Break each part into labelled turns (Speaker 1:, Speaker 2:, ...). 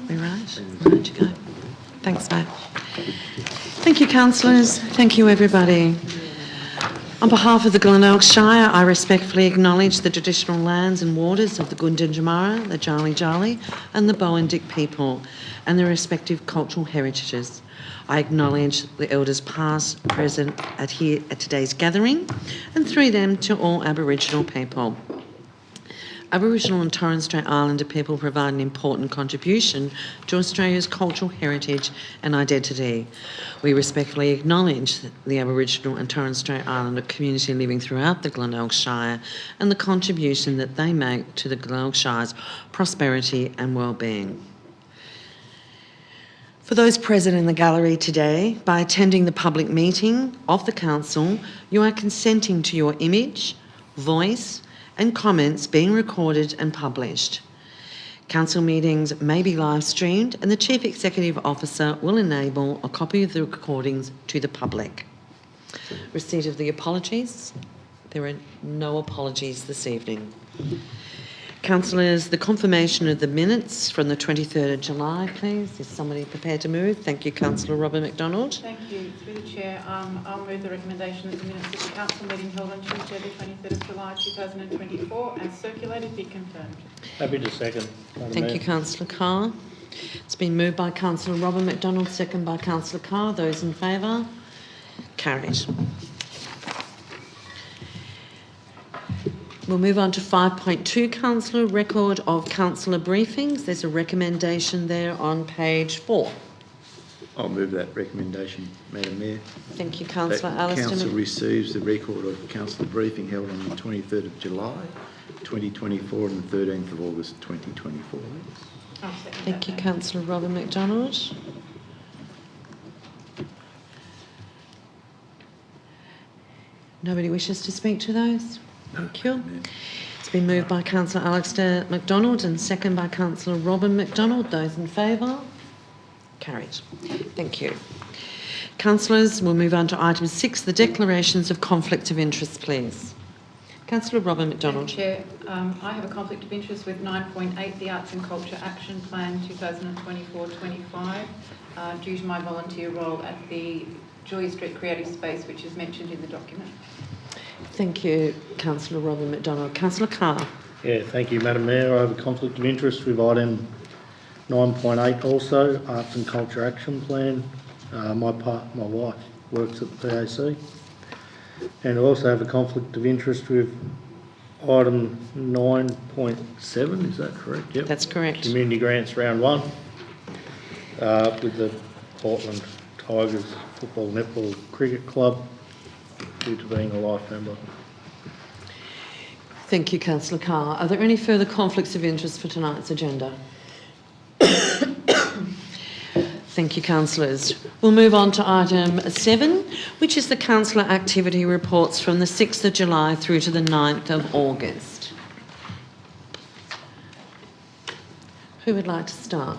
Speaker 1: We're right. Right you go. Thanks, mate. Thank you, councillors. Thank you, everybody. On behalf of the Glenelg Shire, I respectfully acknowledge the traditional lands and waters of the Gunditjmara, the Jarli Jarli and the Bowendick people and their respective cultural heritages. I acknowledge the elders past, present at today's gathering and through them to all Aboriginal people. Aboriginal and Torres Strait Islander people provide an important contribution to Australia's cultural heritage and identity. We respectfully acknowledge the Aboriginal and Torres Strait Islander community living throughout the Glenelg Shire and the contribution that they make to the Glenelg Shire's prosperity and well-being. For those present in the gallery today, by attending the public meeting of the Council, you are consenting to your image, voice, and comments being recorded and published. Council meetings may be live streamed and the Chief Executive Officer will enable a copy of the recordings to the public. Receipt of the apologies. There are no apologies this evening. Councillors, the confirmation of the minutes from the 23rd of July, please. Is somebody prepared to move? Thank you, Councillor Robert McDonald.
Speaker 2: Thank you. Through the Chair, I'll move the recommendation that the minutes of the Council meeting held on Tuesday the 23rd of July 2024 as circulated be confirmed.
Speaker 3: Happy to second.
Speaker 1: Thank you, Councillor Carr. It's been moved by Councillor Robert McDonald, second by Councillor Carr. Those in favour? Carried. We'll move on to 5.2, Councillor, record of councillor briefings. There's a recommendation there on page 4.
Speaker 4: I'll move that recommendation, Madam Mayor.
Speaker 1: Thank you, Councillor Allister.
Speaker 4: Council receives the record of councillor briefing held on the 23rd of July 2024 and the 13th of August 2024.
Speaker 1: Thank you, Councillor Robert McDonald. Nobody wishes to speak to those? Thank you. It's been moved by Councillor Alistair McDonald and second by Councillor Robin McDonald. Those in favour? Carried. Thank you. Councillors, we'll move on to item 6, the declarations of conflict of interest, please. Councillor Robin McDonald.
Speaker 2: Chair, I have a conflict of interest with 9.8, the Arts and Culture Action Plan 2024-25, due to my volunteer role at the Julia Street Creative Space, which is mentioned in the document.
Speaker 1: Thank you, Councillor Robin McDonald. Councillor Carr.
Speaker 3: Yeah, thank you, Madam Mayor. I have a conflict of interest with item 9.8 also, Arts and Culture Action Plan. My wife works at the PAC. And I also have a conflict of interest with item 9.7, is that correct? Yep.
Speaker 1: That's correct.
Speaker 3: Community Grants Round 1 with the Portland Tigers Football Netball Cricket Club, due to being a life member.
Speaker 1: Thank you, Councillor Carr. Are there any further conflicts of interest for tonight's agenda? Thank you, councillors. We'll move on to item 7, which is the councillor activity reports from the 6th of July through to the 9th of August. Who would like to start?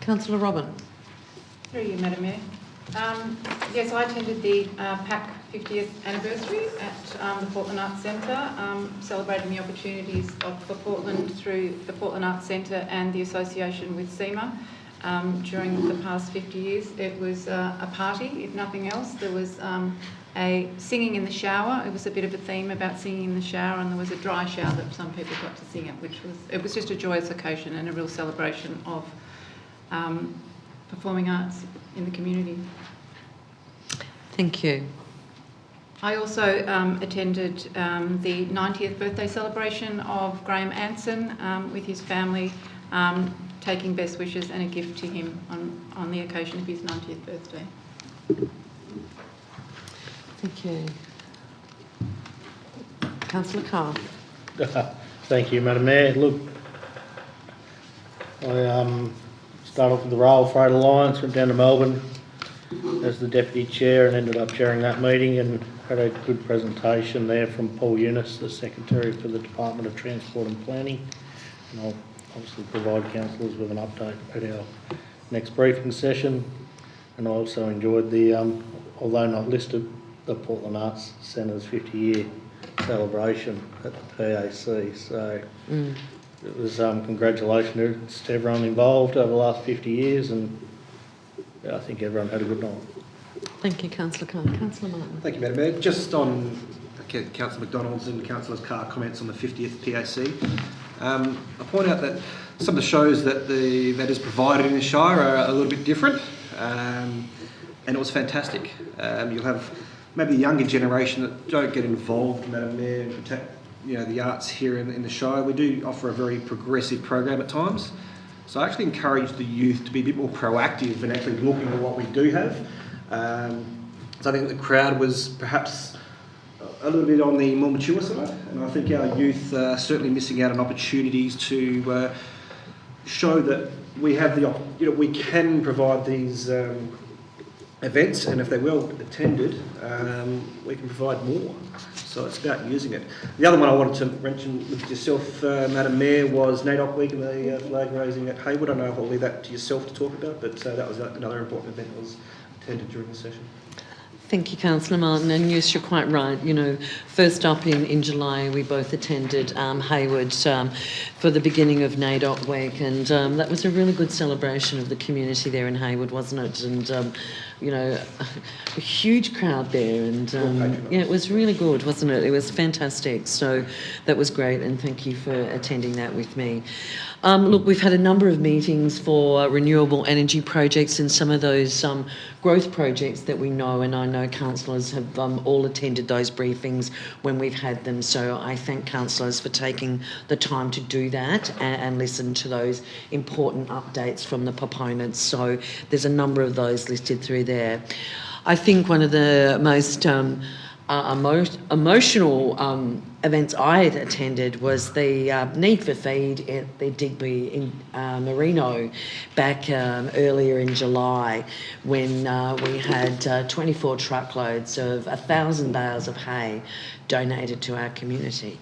Speaker 1: Councillor Robin.
Speaker 2: Through you, Madam Mayor. Yes, I attended the PAC 50th anniversary at the Portland Arts Centre, celebrating the opportunities for Portland through the Portland Arts Centre and the association with SEMA. During the past 50 years, it was a party, if nothing else. There was a singing in the shower. It was a bit of a theme about singing in the shower, and there was a dry shower that some people got to sing at, it was just a joyous occasion and a real celebration of performing arts in the community.
Speaker 1: Thank you.
Speaker 2: I also attended the 90th birthday celebration of Graham Anson with his family, taking best wishes and a gift to him on the occasion of his 90th birthday.
Speaker 1: Thank you. Councillor Carr.
Speaker 3: Thank you, Madam Mayor. Look, I started off with the Rail Freight Alliance, went down to Melbourne as the Deputy Chair and ended up chairing that meeting, and had a good presentation there from Paul Eunice, the Secretary for the Department of Transport and Planning. And I'll obviously provide councillors with an update at our next briefing session. And I also enjoyed the, although not listed, the Portland Arts Centre's 50-year celebration at the PAC. So It was congratulations to everyone involved over the last 50 years, and I think everyone had a good night.
Speaker 1: Thank you, Councillor Carr. Councillor Martin.
Speaker 5: Thank you, Madam Mayor. Just on Councillor McDonald's and Councillor Carr comments on the 50th PAC, I point out that some of the shows that is provided in the Shire are a little bit different, and it was fantastic. You'll have maybe the younger generation that don't get involved, Madam Mayor, and protect the arts here in the Shire. We do offer a very progressive program at times. So I actually encourage the youth to be a bit more proactive and actually looking at what we do have. So I think the crowd was perhaps a little bit on the more mature side, and I think our youth are certainly missing out on opportunities to show that we have we can provide these events, and if they're well attended, we can provide more. So it's about using it. The other one I wanted to mention with yourself, Madam Mayor, was NAIDOC Week and the flag raising at Haywood. I know I'll leave that to yourself to talk about, but that was another important event that was attended during the session.
Speaker 1: Thank you, Councillor Martin, and yes, you're quite right. First up in July, we both attended Haywood for the beginning of NAIDOC Week, and that was a really good celebration of the community there in Haywood, wasn't it? And a huge crowd there, and it was really good, wasn't it? It was fantastic. So that was great, and thank you for attending that with me. Look, we've had a number of meetings for renewable energy projects and some of those growth projects that we know, and I know councillors have all attended those briefings when we've had them. So I thank councillors for taking the time to do that and listen to those important updates from the proponents. So there's a number of those listed through there. I think one of the most emotional events I had attended was the Need for Feed at the Digby in Merino back earlier in July, when we had 24 truckloads of 1,000 bales of hay donated to our community.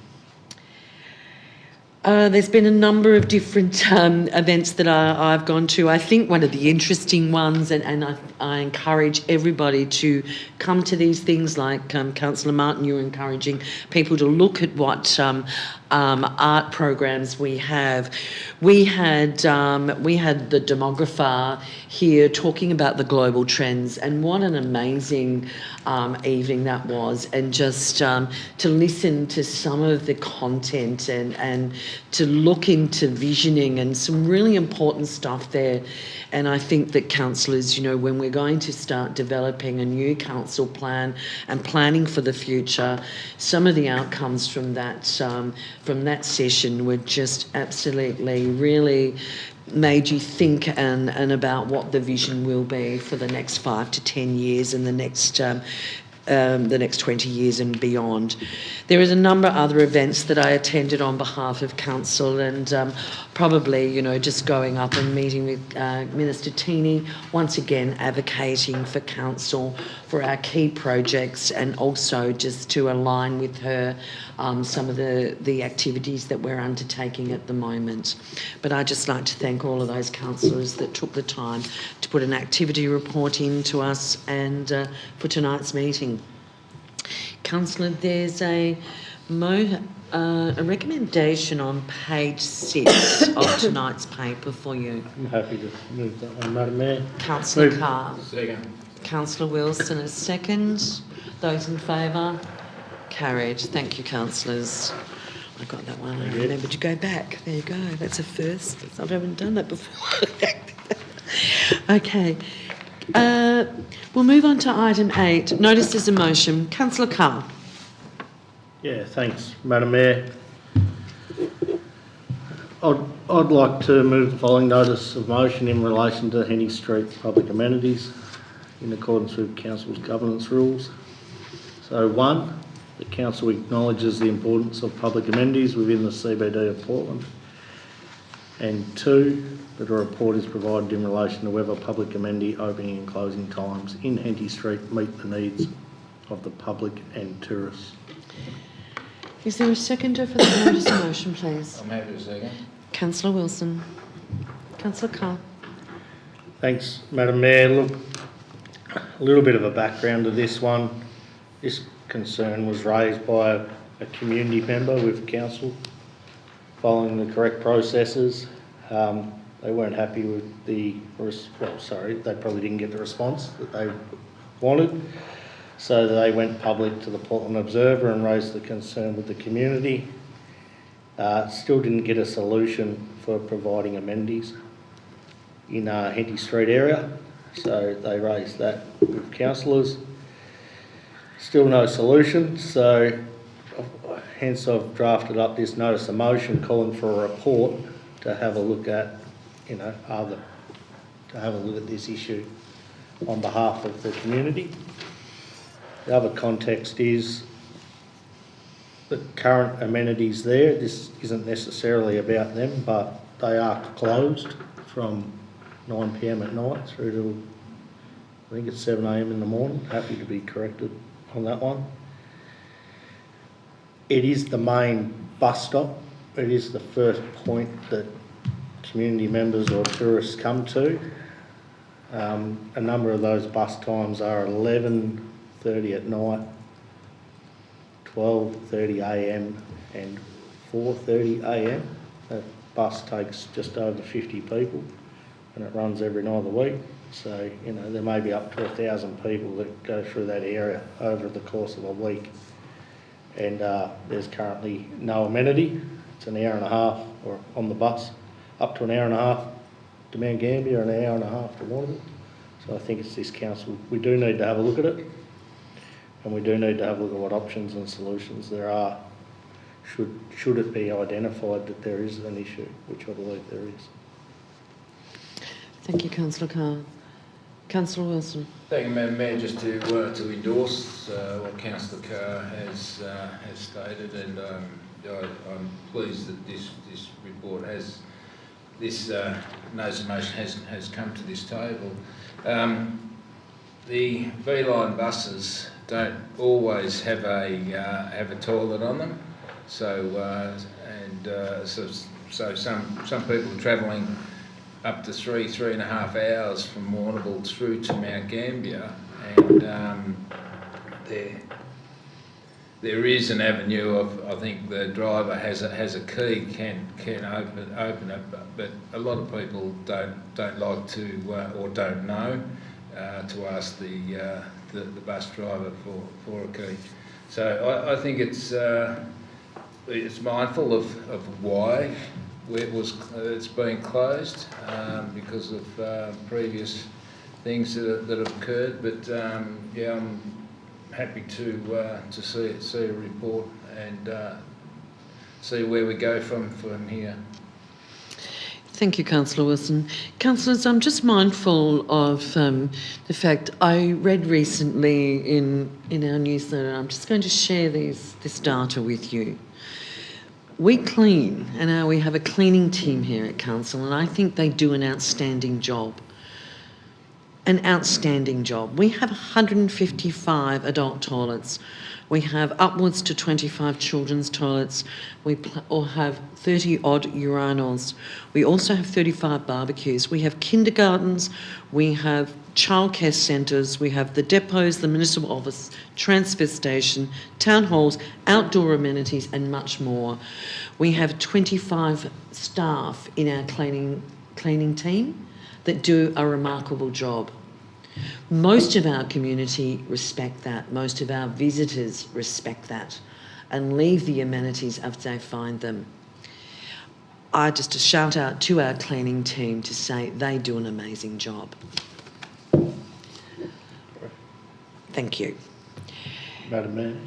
Speaker 1: There's been a number of different events that I've gone to. I think one of the interesting ones, and I encourage everybody to come to these things, like Councillor Martin, you're encouraging people to look at what art programs we have. We had the demographer here talking about the global trends, and what an amazing evening that was, and just to listen to some of the content and to look into visioning and some really important stuff there. And I think that councillors, when we're going to start developing a new council plan and planning for the future, some of the outcomes from that session were just absolutely really made you think and about what the vision will be for the next 5 to 10 years and the next 20 years and beyond. There is a number of other events that I attended on behalf of council, and probably, just going up and meeting with Minister Teeny, once again advocating for council for our key projects, and also just to align with her some of the activities that we're undertaking at the moment. But I'd just like to thank all of those councillors that took the time to put an activity report in to us and for tonight's meeting. Councillor, there's a recommendation on page 6 of tonight's paper for you.
Speaker 3: I'm happy to move that one, Madam Mayor.
Speaker 1: Councillor Carr.
Speaker 6: Second.
Speaker 1: Councillor Wilson is second. Those in favour? Carried. Thank you, councillors. I got that one. I remembered to go back. There you go. That's a first. I haven't done that before. Okay. We'll move on to item 8. Notices of motion. Councillor Carr.
Speaker 3: Yeah, thanks, Madam Mayor. I'd like to move the following notice of motion in relation to Henny Street public amenities in accordance with Council's governance rules. So 1, the Council acknowledges the importance of public amenities within the CBD of Portland, and 2, that a report is provided in relation to whether public amenity opening and closing times in Henty Street meet the needs of the public and tourists.
Speaker 1: Is there a seconder for the notice of motion, please?
Speaker 6: I'm happy to second.
Speaker 1: Councillor Wilson. Councillor Carr.
Speaker 3: Thanks, Madam Mayor. Look, a little bit of a background to this one. This concern was raised by a community member with council following the correct processes. They weren't happy with they probably didn't get the response that they wanted. So they went public to the Portland Observer and raised the concern with the community. Still didn't get a solution for providing amenities in Henty Street area. So they raised that with councillors. Still no solution, so hence I've drafted up this notice of motion calling for a report to have a look at, to have a look at this issue on behalf of the community. The other context is the current amenities there. This isn't necessarily about them, but they are closed from 9 p.m. at night through to, I think it's 7 a.m. in the morning. Happy to be corrected on that one. It is the main bus stop. It is the first point that community members or tourists come to. A number of those bus times are 11:30 at night, 12:30 a.m. and 4:30 a.m. That bus takes just over 50 people and it runs every night of the week. So, there may be up to 1,000 people that go through that area over the course of a week. And there's currently no amenity. It's an hour and a half or on the bus, up to an hour and a half to Mount Gambier and an hour and a half to Warrnambool. So I think it's this council. We do need to have a look at it, and we do need to have a look at what options and solutions there are should it be identified that there is an issue, which I believe there is.
Speaker 1: Thank you, Councillor Carr. Councillor Wilson.
Speaker 6: Thank you, Madam Mayor. Just to endorse what Councillor Carr has stated, and I'm pleased that this report has this notice of motion has come to this table. The V-line buses don't always have a toilet on them, so some people travelling up to 3.5 hours from Warrnambool through to Mount Gambier, and there is an avenue of, I think the driver has a key, can open it, but a lot of people don't like to or don't know to ask the bus driver for a key. So I think it's mindful of why it's been closed because of previous things that have occurred. But yeah, I'm happy to see a report and see where we go from here.
Speaker 1: Thank you, Councillor Wilson. Councillors, I'm just mindful of the fact I read recently in our newsletter, and I'm just going to share this data with you. We clean, and we have a cleaning team here at Council, and I think they do an outstanding job. An outstanding job. We have 155 adult toilets. We have upwards to 25 children's toilets. We have 30-odd urinals. We also have 35 barbecues. We have kindergartens. We have childcare centres. We have the depots, the municipal office, transfer station, town halls, outdoor amenities, and much more. We have 25 staff in our cleaning team that do a remarkable job. Most of our community respect that. Most of our visitors respect that and leave the amenities as they find them. Just a shout out to our cleaning team to say they do an amazing job. Thank you.
Speaker 3: Madam Mayor.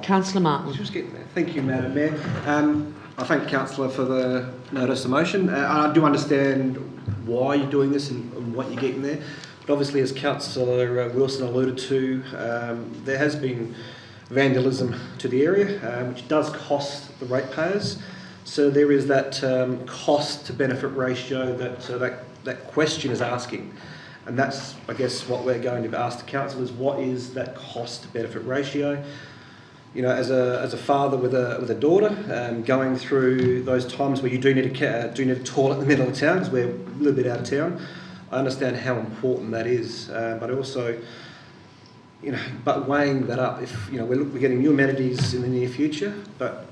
Speaker 1: Councillor Martin.
Speaker 5: Just getting there. Thank you, Madam Mayor. I thank Councillor for the notice of motion. I do understand why you're doing this and what you're getting there. But obviously, as Councillor Wilson alluded to, there has been vandalism to the area, which does cost the ratepayers. So there is that cost to benefit ratio that question is asking. And that's, I guess, what we're going to ask the council is what is that cost to benefit ratio? You know, as a father with a daughter, going through those times where you do need a toilet in the middle of town because we're a little bit out of town, I understand how important that is. But also, but weighing that up, if we're getting new amenities in the near future, but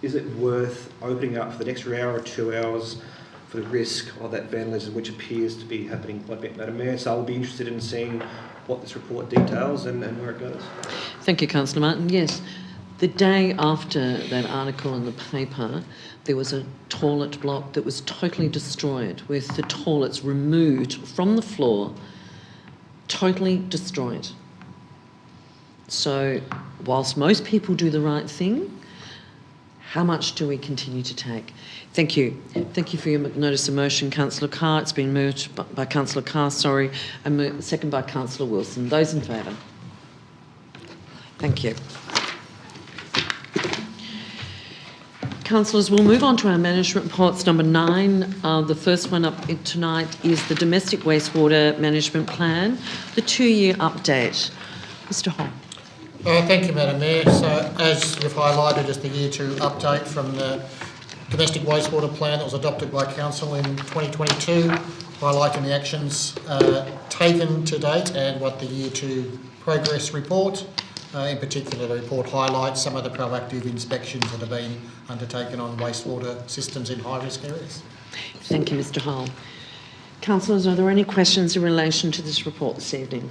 Speaker 5: is it worth opening up for the next hour or 2 hours for the risk of that vandalism, which appears to be happening quite a bit, Madam Mayor? So I'll be interested in seeing what this report details and where it goes.
Speaker 1: Thank you, Councillor Martin. Yes, the day after that article in the paper, there was a toilet block that was totally destroyed, with the toilets removed from the floor, totally destroyed. So, whilst most people do the right thing, how much do we continue to take? Thank you. Thank you for your notice of motion, Councillor Carr. It's been moved by Councillor Carr, and second by Councillor Wilson. Those in favour? Thank you. Councillors, we'll move on to our management reports. Number 9, the first one up tonight is the Domestic Wastewater Management Plan, the 2-year update. Mr Hall.
Speaker 7: Thank you, Madam Mayor. So, as you've highlighted, is the Year 2 update from the Domestic Wastewater Plan that was adopted by Council in 2022, highlighting the actions taken to date and what the Year 2 progress report. In particular, the report highlights some of the proactive inspections that have been undertaken on wastewater systems in high-risk areas.
Speaker 1: Thank you, Mr Hall. Councillors, are there any questions in relation to this report this evening?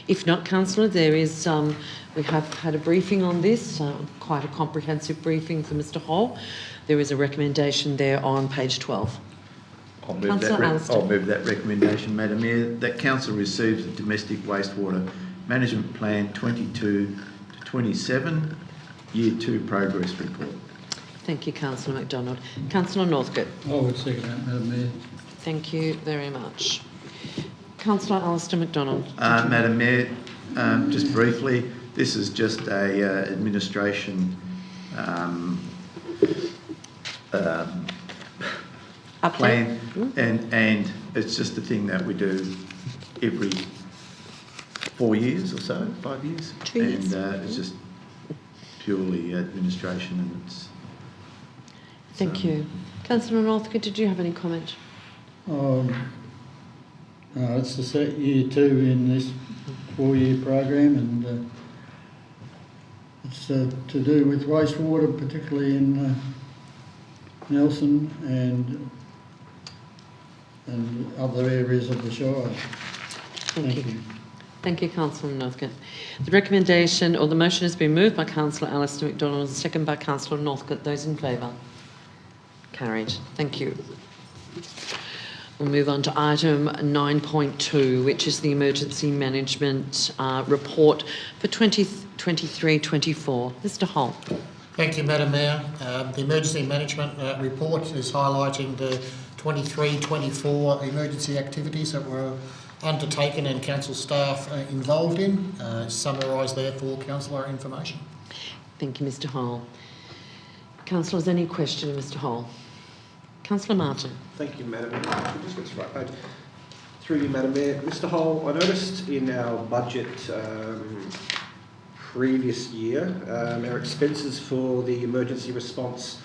Speaker 1: If not, Councillor, there is, we have had a briefing on this, quite a comprehensive briefing for Mr Hall. There is a recommendation there on page 12.
Speaker 4: I'll move that recommendation, Madam Mayor, that Council receives the Domestic Wastewater Management Plan 22 to 27 Year 2 Progress Report.
Speaker 1: Thank you, Councillor MacDonald. Councillor Northcote.
Speaker 8: I would second that, Madam Mayor.
Speaker 1: Thank you very much. Councillor Alistair MacDonald.
Speaker 4: Madam Mayor, just briefly, this is just a administration plan, and it's just a thing that we do every 4 years or so, 5 years.
Speaker 1: 2 years.
Speaker 4: And it's just purely administration, and it's...
Speaker 1: Thank you. Councillor Northcote, did you have any comment?
Speaker 8: No, it's the set Year 2 in this 4-year program, and it's to do with wastewater, particularly in Nelson and other areas of the Shire.
Speaker 1: Thank you. Thank you, Councillor Northcote. The recommendation or the motion has been moved by Councillor Alistair MacDonald and seconded by Councillor Northcote. Those in favour? Carried. Thank you. We'll move on to item 9.2, which is the Emergency Management Report for 2023-24. Mr Hall.
Speaker 7: Thank you, Madam Mayor. The Emergency Management Report is highlighting the 23-24 emergency activities that were undertaken and council staff involved in. Summarised there for councillor information.
Speaker 1: Thank you, Mr Hall. Councillors, any question of Mr Hall? Councillor Martin.
Speaker 5: Thank you, Madam Mayor. Just get this right page. Through you, Madam Mayor. Mr Hall, I noticed in our budget previous year, our expenses for the emergency response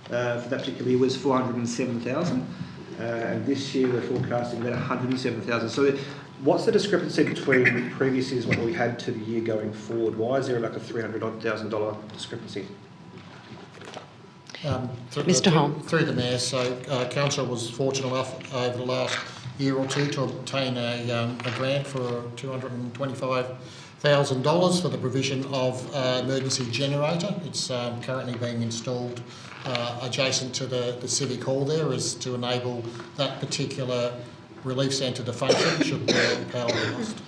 Speaker 5: for that particular year was $407,000, and this year we're forecasting about $107,000. So what's the discrepancy between previous years what we had to the year going forward? Why is there like a $300,000 discrepancy?
Speaker 1: Mr Hall.
Speaker 7: Through the Mayor, so Council was fortunate enough over the last year or two to obtain a grant for $225,000 for the provision of emergency generator. It's currently being installed adjacent to the Civic Hall there, is to enable that particular relief centre to function should the power be lost.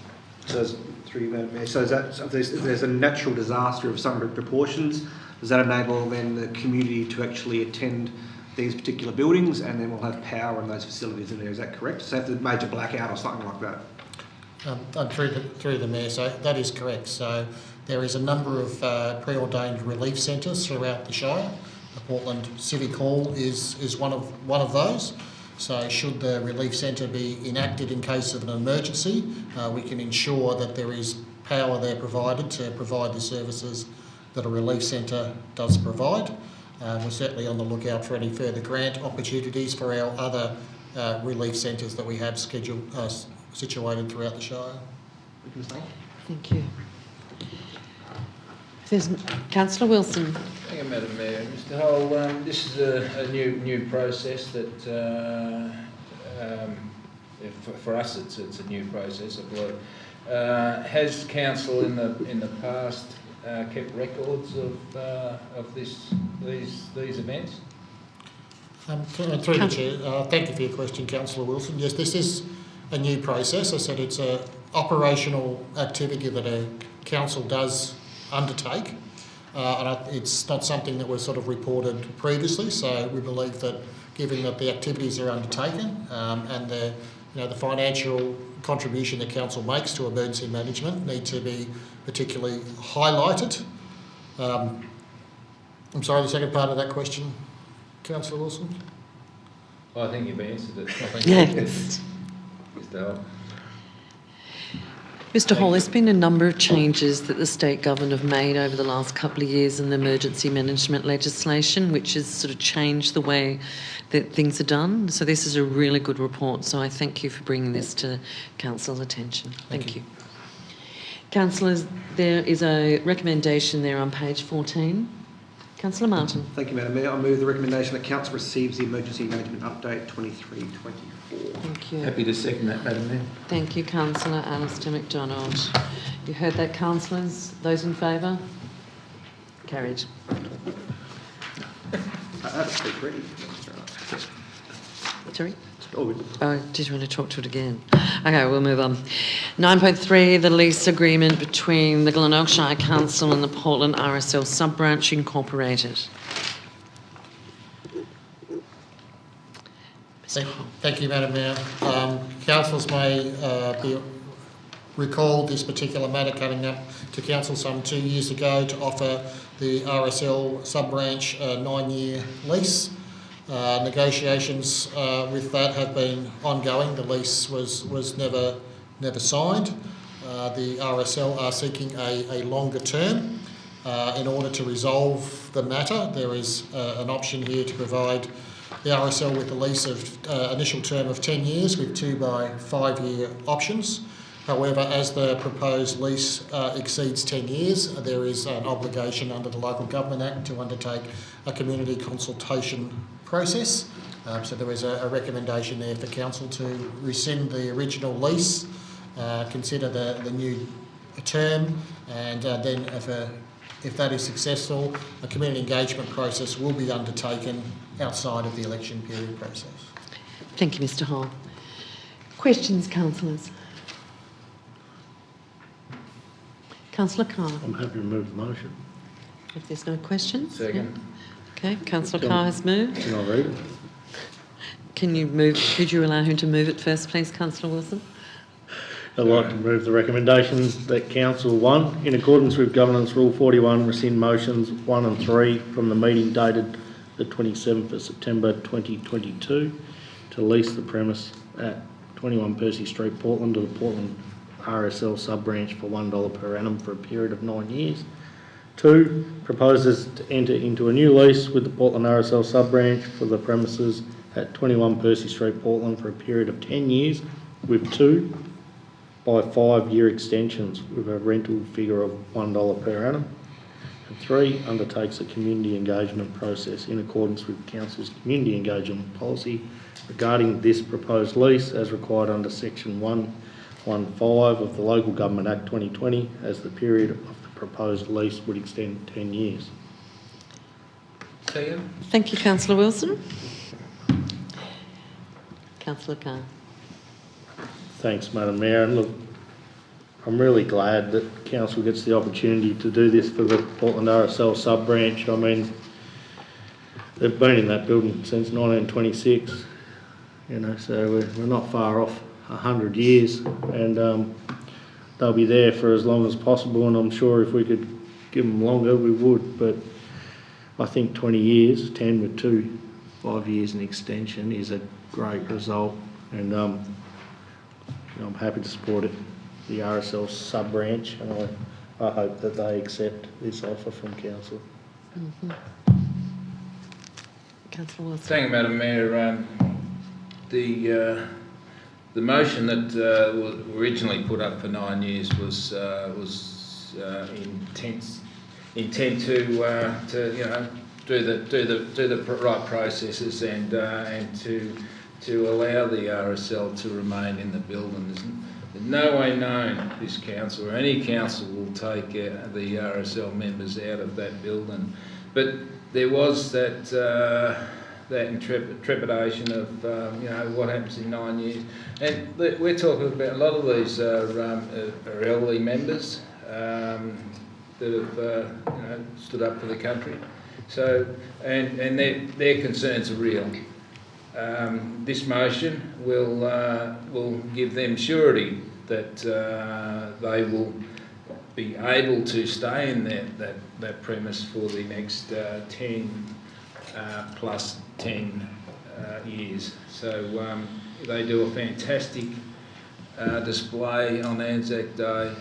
Speaker 5: So through you, Madam Mayor, so is that, if there's a natural disaster of some proportions, does that enable then the community to actually attend these particular buildings, and then we'll have power in those facilities in there? Is that correct? So if there's a major blackout or something like that? Through the Mayor, so that is correct. So there is a number of preordained relief centres throughout the Shire. The Portland Civic Hall is one of those. So should the relief centre be enacted in case of an emergency, we can ensure that there is power there provided to provide the services that a relief centre does provide. We're certainly on the lookout for any further grant opportunities for our other relief centres that we have scheduled situated throughout the Shire.
Speaker 1: Thank you. There's Councillor Wilson.
Speaker 6: Thank you, Madam Mayor. Mr. Hole, this is a new process that for us it's a new process. I believe. Has council in the past kept records of these events?
Speaker 7: Through the Chair, thank you for your question, Councillor Wilson. Yes, this is a new process. I said it's an operational activity that a council does undertake, and it's not something that was sort of reported previously. So we believe that, given that the activities are undertaken and the financial contribution the council makes to emergency management need to be particularly highlighted. I'm sorry, the second part of that question, Councillor Wilson?
Speaker 6: Well, I think you've answered it.
Speaker 1: Yes.
Speaker 6: Mr. Hole.
Speaker 1: Mr. Hall, there's been a number of changes that the state government have made over the last couple of years in the emergency management legislation, which has sort of changed the way that things are done. So this is a really good report. So I thank you for bringing this to Council's attention. Thank you. Councillors, there is a recommendation there on page 14. Councillor Martin.
Speaker 5: Thank you, Madam Mayor. I move the recommendation that Council receives the Emergency Management Update 23-24.
Speaker 1: Thank you.
Speaker 4: Happy to second that, Madam Mayor.
Speaker 1: Thank you, Councillor Alistair McDonald. You heard that, councillors? Those in favour? Carried.
Speaker 5: I have a speak ready.
Speaker 1: Sorry?
Speaker 5: Oh,
Speaker 1: Oh, did you want to talk to it again? Okay, we'll move on. 9.3, the lease agreement between the Glenelg Shire Council and the Portland RSL Sub-Branch Incorporated.
Speaker 7: Thank you, Madam Mayor. Councillors may recall this particular matter coming up to Council some 2 years ago to offer the RSL sub-branch a 9-year lease. Negotiations with that have been ongoing. The lease was never signed. The RSL are seeking a longer term. In order to resolve the matter, there is an option here to provide the RSL with a lease of initial term of 10 years with 2 by 5-year options. However, as the proposed lease exceeds 10 years, there is an obligation under the Local Government Act to undertake a community consultation process. So there is a recommendation there for Council to rescind the original lease, consider the new term, and then if that is successful, a community engagement process will be undertaken outside of the election period process.
Speaker 1: Thank you, Mr. Hall. Questions, councillors? Councillor Carr.
Speaker 3: I'm happy to move the motion.
Speaker 1: If there's no questions?
Speaker 6: Second.
Speaker 1: Okay, Councillor Carr has moved.
Speaker 3: Can I read it?
Speaker 1: Can you move? Could you allow him to move it first, please, Councillor Wilson?
Speaker 3: I'd like to move the recommendation that Council 1, in accordance with Governance Rule 41, rescind motions 1 and 3 from the meeting dated the 27th of September 2022 to lease the premise at 21 Percy Street, Portland, to the Portland RSL sub-branch for $1 per annum for a period of 9 years. 2, proposes to enter into a new lease with the Portland RSL sub-branch for the premises at 21 Percy Street, Portland for a period of 10 years with 2 by 5-year extensions with a rental figure of $1 per annum. And 3, undertakes a community engagement process in accordance with Council's community engagement policy regarding this proposed lease as required under Section 115 of the Local Government Act 2020, as the period of the proposed lease would extend 10 years.
Speaker 6: Second.
Speaker 1: Thank you, Councillor Wilson. Councillor Carr.
Speaker 3: Thanks, Madam Mayor. And look, I'm really glad that Council gets the opportunity to do this for the Portland RSL sub-branch. I mean, they've been in that building since 1926, you know, so we're not far off 100 years, and they'll be there for as long as possible, and I'm sure if we could give them longer, we would, but I think 20 years, 10 with 2, 5 years in extension is a great result, and I'm happy to support it, the RSL sub-branch, and I hope that they accept this offer from Council.
Speaker 1: Mm-hmm. Councillor Wilson.
Speaker 6: Thank you, Madam Mayor. The the motion that was originally put up for 9 years was intent to you know, do the right processes and to allow the RSL to remain in the building. There's no way known this council or any council will take the RSL members out of that building, but there was that trepidation of you know, what happens in 9 years, and we're talking about a lot of these are elderly members that have you know, stood up for the country. So, and their concerns are real. This motion will give them surety that they will be able to stay in that premise for the next 10 plus 10 years. So they do a fantastic display on Anzac Day,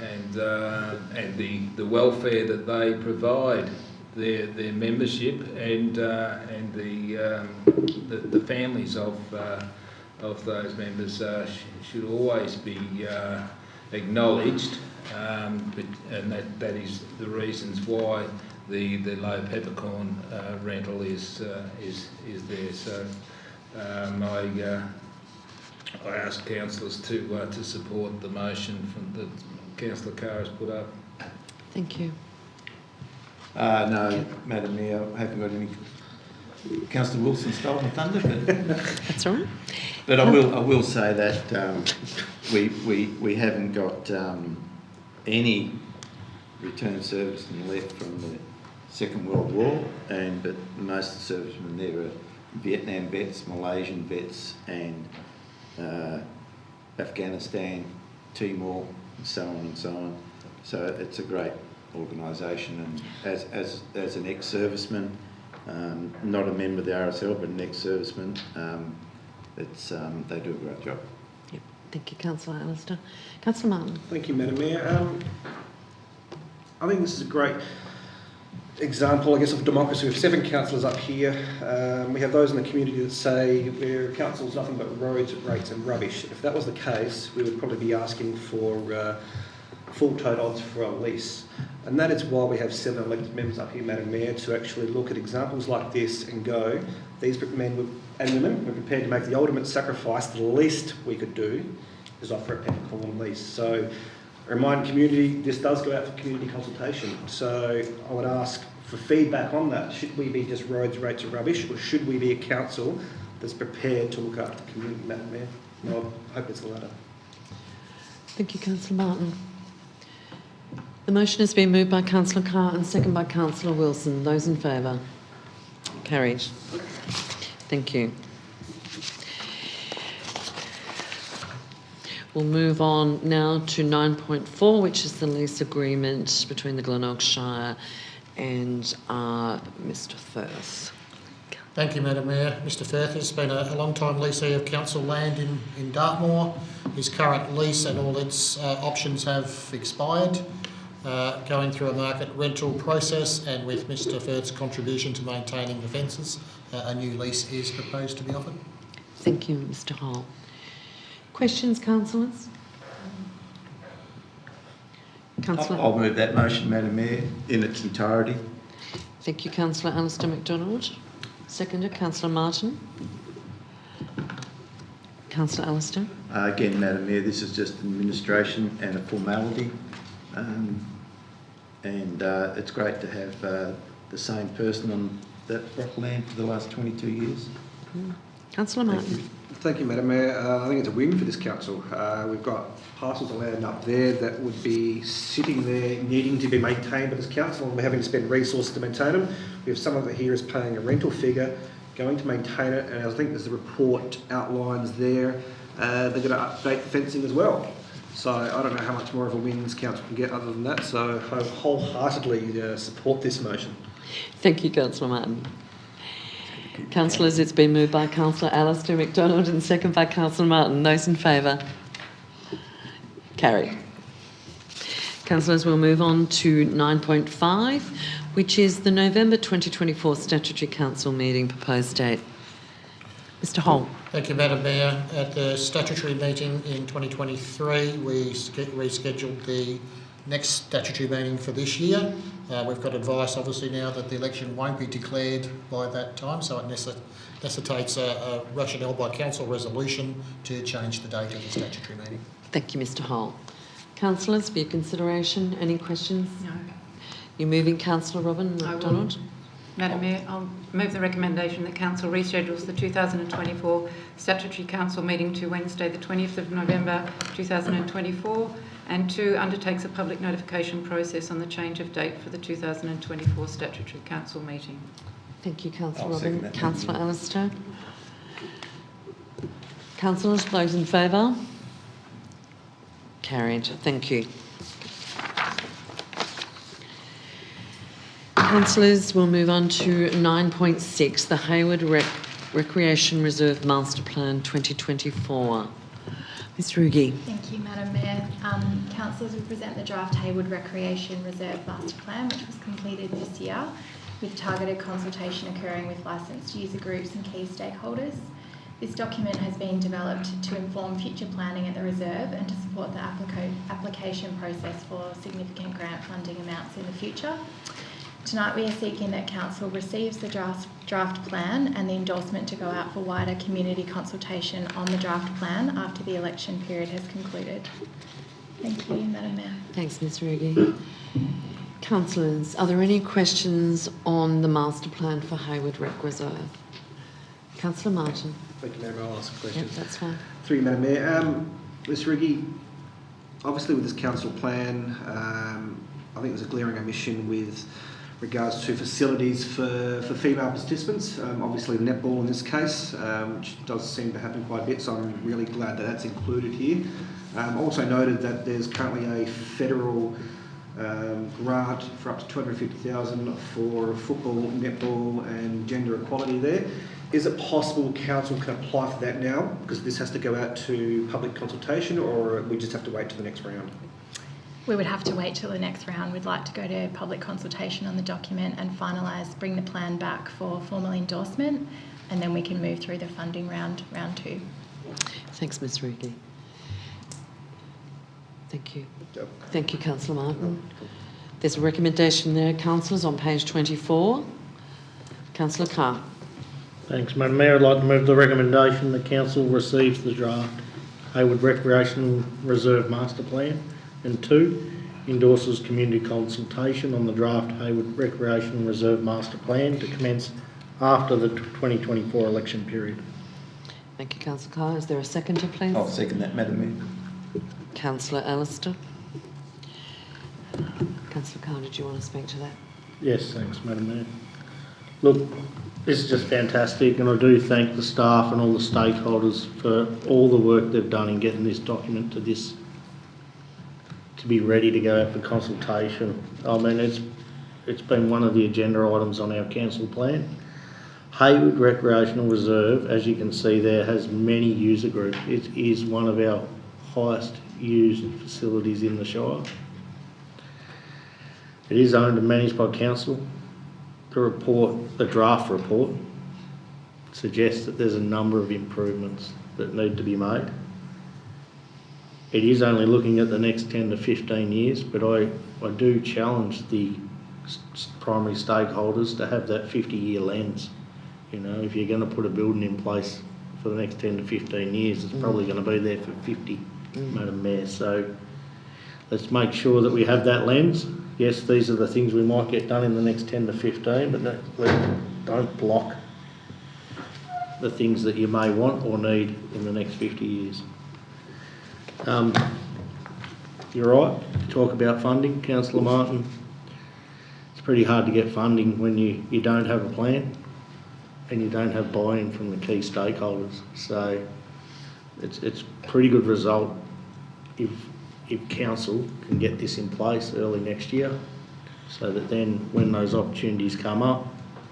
Speaker 6: and the welfare that they provide their membership and the families of those members should always be acknowledged, and that is the reasons why the low peppercorn rental is there. So I ask councillors to support the motion from that Councillor Carr has put up.
Speaker 1: Thank you.
Speaker 4: No, Madam Mayor, I haven't got any. Councillor Wilson stole my thunder, but
Speaker 1: That's all right.
Speaker 4: but I will say that we haven't got any return servicemen left from the Second World War, but most of the servicemen there are Vietnam vets, Malaysian vets, and Afghanistan, Timor, and so on and so on. So it's a great organisation, and as an ex-serviceman, not a member of the RSL but an ex-serviceman, they do a great job.
Speaker 1: Yep. Thank you, Councillor Alistair. Councillor Martin.
Speaker 5: Thank you, Madam Mayor. I think this is a great example, I guess, of democracy. We have 7 councillors up here. We have those in the community that say we're council's nothing but roads, rates and rubbish. If that was the case, we would probably be asking for full tote odds for a lease. And that is why we have 7 elected members up here, Madam Mayor, to actually look at examples like this and go, these men and women were prepared to make the ultimate sacrifice. The least we could do is offer a peppercorn lease. So I remind community, this does go out for community consultation. So I would ask for feedback on that. Should we be just roads, rates and rubbish, or should we be a council that's prepared to look after the community, Madam Mayor? No, I hope it's the latter.
Speaker 1: Thank you, Councillor Martin. The motion has been moved by Councillor Carr and seconded by Councillor Wilson. Those in favour? Carried. Thank you. We'll move on now to 9.4, which is the lease agreement between the Glenelg Shire and Mr Firth.
Speaker 7: Thank you, Madam Mayor. Mr Firth has been a long-time leasee of council land in Dartmoor. His current lease and all its options have expired. Going through a market rental process, and with Mr Firth's contribution to maintaining the fences, a new lease is proposed to be offered.
Speaker 1: Thank you, Mr Hall. Questions, councillors? Councillor.
Speaker 4: I'll move that motion, Madam Mayor, in its entirety.
Speaker 1: Thank you, Councillor Alistair MacDonald. Seconded, Councillor Martin. Councillor Alistair.
Speaker 4: Again, Madam Mayor, this is just administration and a formality. It's great to have the same person on that land for the last 22 years.
Speaker 1: Councillor Martin.
Speaker 5: Thank you, Madam Mayor. I think it's a win for this council. We've got parcels of land up there that would be sitting there needing to be maintained by this council, and we're having to spend resources to maintain them. We have someone that here is paying a rental figure, going to maintain it, and I think as the report outlines there, they're going to update the fencing as well. So I don't know how much more of a win this council can get other than that, so I wholeheartedly support this motion.
Speaker 1: Thank you, Councillor Martin. Councillors, it's been moved by Councillor Alistair MacDonald and seconded by Councillor Martin. Those in favour? Carried. Councillors, we'll move on to 9.5, which is the November 2024 Statutory Council meeting proposed date. Mr Holt.
Speaker 7: Thank you, Madam Mayor. At the statutory meeting in 2023, we rescheduled the next statutory meeting for this year. We've got advice, obviously, now that the election won't be declared by that time, so it necessitates a rationale by council resolution to change the date of the statutory meeting.
Speaker 1: Thank you, Mr Holt. Councillors, for your consideration, any questions?
Speaker 2: No.
Speaker 1: You're moving, Councillor Robin
Speaker 2: I will.
Speaker 1: McDonald?
Speaker 2: Madam Mayor, I'll move the recommendation that Council reschedules the 2024 Statutory Council meeting to Wednesday the 20th of November 2024 and 2, undertakes a public notification process on the change of date for the 2024 Statutory Council meeting.
Speaker 1: Thank you, Councillor
Speaker 4: I'll second
Speaker 1: Robin.
Speaker 4: that.
Speaker 1: Councillor Alistair? Councillors, those in favour? Carried. Thank you. Councillors, we'll move on to 9.6, the Haywood Recreation Reserve Master Plan 2024. Ms Rugi.
Speaker 9: Thank you, Madam Mayor. Councillors will present the draft Haywood Recreation Reserve Master Plan, which was completed this year, with targeted consultation occurring with licensed user groups and key stakeholders. This document has been developed to inform future planning at the reserve and to support the application process for significant grant funding amounts in the future. Tonight we are seeking that Council receives the draft plan and the endorsement to go out for wider community consultation on the draft plan after the election period has concluded. Thank you, Madam Mayor.
Speaker 1: Thanks, Ms Rugi. Councillors, are there any questions on the master plan for Haywood Rec Reserve? Councillor Martin.
Speaker 5: Thank you, Madam Mayor. I'll ask a question.
Speaker 1: Yep, that's fine.
Speaker 5: Through you, Madam Mayor. Ms Riggy, obviously with this council plan, I think there's a glaring omission with regards to facilities for female participants, obviously netball in this case, which does seem to happen quite a bit, so I'm really glad that that's included here. Also noted that there's currently a federal grant for up to $250,000 for football, netball and gender equality there. Is it possible council can apply for that now, because this has to go out to public consultation, or we just have to wait till the next round?
Speaker 9: We would have to wait till the next round. We'd like to go to public consultation on the document and finalise, bring the plan back for formal endorsement, and then we can move through the funding round 2.
Speaker 1: Thanks, Ms Rugi. Thank you. Thank you, Councillor Martin. There's a recommendation there, councillors, on page 24. Councillor Carr.
Speaker 3: Thanks, Madam Mayor. I'd like to move the recommendation that Council receives the draft Haywood Recreation Reserve Master Plan, and 2, endorses community consultation on the draft Haywood Recreation Reserve Master Plan to commence after the 2024 election period.
Speaker 1: Thank you, Councillor Carr. Is there a seconder, please?
Speaker 4: I'll second that, Madam Mayor.
Speaker 1: Councillor Alistair. Councillor Carr, did you want to speak to that?
Speaker 3: Yes, thanks, Madam Mayor. Look, this is just fantastic, and I do thank the staff and all the stakeholders for all the work they've done in getting this document to be ready to go out for consultation. I mean, it's been one of the agenda items on our council plan. Haywood Recreational Reserve, as you can see there, has many user groups. It is one of our highest used facilities in the Shire. It is owned and managed by council. The draft report suggests that there's a number of improvements that need to be made. It is only looking at the next 10 to 15 years, but I do challenge the primary stakeholders to have that 50-year lens. You know, if you're going to put a building in place for the next 10 to 15 years, it's probably going to be there for 50, Madam Mayor. So let's make sure that we have that lens. Yes, these are the things we might get done in the next 10 to 15, but don't block the things that you may want or need in the next 50 years. You're right to talk about funding, Councillor Martin. It's pretty hard to get funding when you don't have a plan and you don't have buy-in from the key stakeholders. So it's a pretty good result if council can get this in place early next year, so that then when those opportunities come up,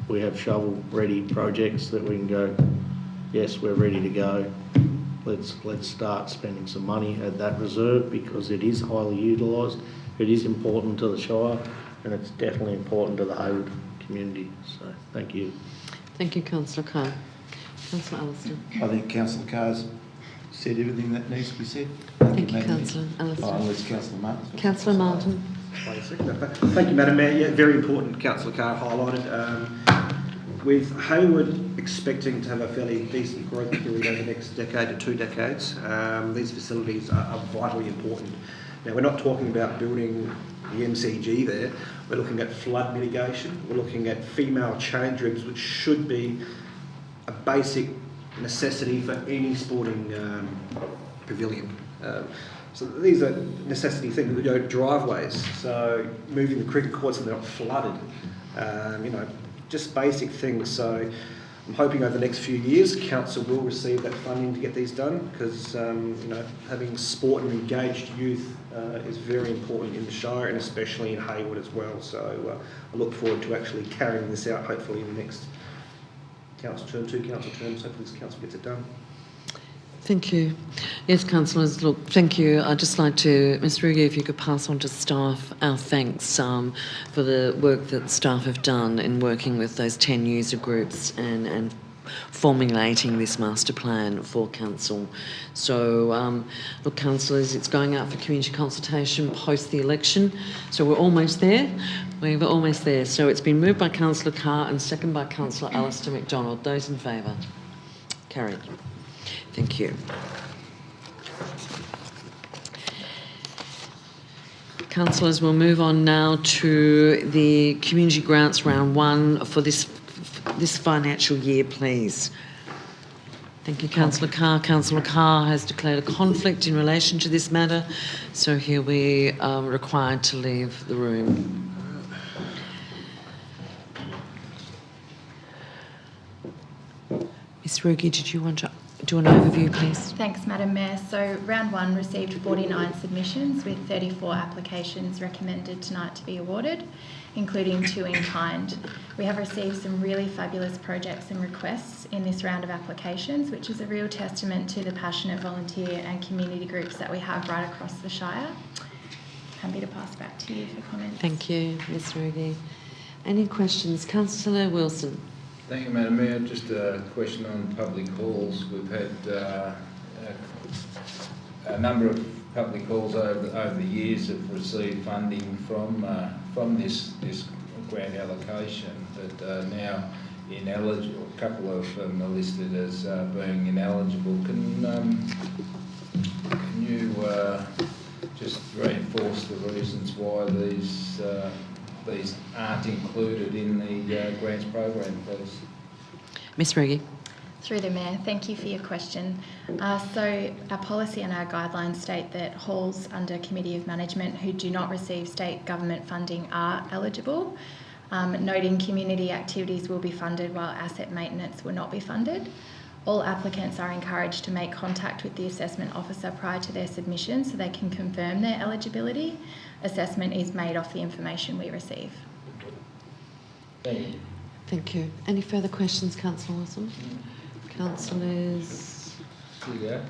Speaker 3: we have shovel-ready projects that we can go, yes, we're ready to go. Let's start spending some money at that reserve, because it is highly utilised, it is important to the Shire, and it's definitely important to the Haywood community. So thank you.
Speaker 1: Thank you, Councillor Carr. Councillor Allister.
Speaker 4: I think Councillor Carr's said everything that needs to be said.
Speaker 1: Thank you,
Speaker 4: Madam
Speaker 1: Councillor
Speaker 4: Mayor.
Speaker 1: Allister.
Speaker 4: Unless Councillor Martin.
Speaker 1: Councillor Martin.
Speaker 5: Thank you, Madam Mayor. Yeah, very important, Councillor Carr highlighted. With Haywood expecting to have a fairly decent growth period over the next decade to 2 decades, these facilities are vitally important. Now, we're not talking about building the MCG there. We're looking at flood mitigation. We're looking at female change rooms, which should be a basic necessity for any sporting pavilion. So these are necessity things. Driveways, so moving the cricket courts and they're not flooded. Just basic things. So I'm hoping over the next few years, council will receive that funding to get these done, because having sport and engaged youth is very important in the Shire and especially in Haywood as well. So I look forward to actually carrying this out, hopefully in the next council term, 2 council terms. Hopefully this council gets it done.
Speaker 1: Thank you. Yes, councillors, look, thank you. I'd just like to, Ms Rugi, if you could pass on to staff our thanks for the work that staff have done in working with those 10 user groups and formulating this master plan for council. So, look, councillors, it's going out for community consultation post the election. So we're almost there. We're almost there. So it's been moved by Councillor Carr and seconded by Councillor Alistair McDonald. Those in favour? Carried. Thank you. Councillors, we'll move on now to the community grants round 1 for this financial year, please. Thank you, Councillor Carr. Councillor Carr has declared a conflict in relation to this matter, so he'll be required to leave the room. Ms Rugi, did you want to do an overview, please?
Speaker 9: Thanks, Madam Mayor. So round 1 received 49 submissions with 34 applications recommended tonight to be awarded, including 2 in kind. We have received some really fabulous projects and requests in this round of applications, which is a real testament to the passionate volunteer and community groups that we have right across the Shire. Happy to pass back to you for comments.
Speaker 1: Thank you, Ms Rugi. Any questions? Councillor Wilson.
Speaker 6: Thank you, Madam Mayor. Just a question on public halls. We've had a number of public halls over the years have received funding from this grant allocation, but now ineligible. A couple of them are listed as being ineligible. Can you just reinforce the reasons why these aren't included in the grants program, please?
Speaker 1: Ms Rugi.
Speaker 9: Through the Mayor, thank you for your question. So our policy and our guidelines state that halls under Committee of Management who do not receive state government funding are eligible, noting community activities will be funded while asset maintenance will not be funded. All applicants are encouraged to make contact with the assessment officer prior to their submission so they can confirm their eligibility. Assessment is made off the information we receive.
Speaker 6: Thank you.
Speaker 1: Thank you. Any further questions, Councillor Wilson? Councillors?
Speaker 6: Here you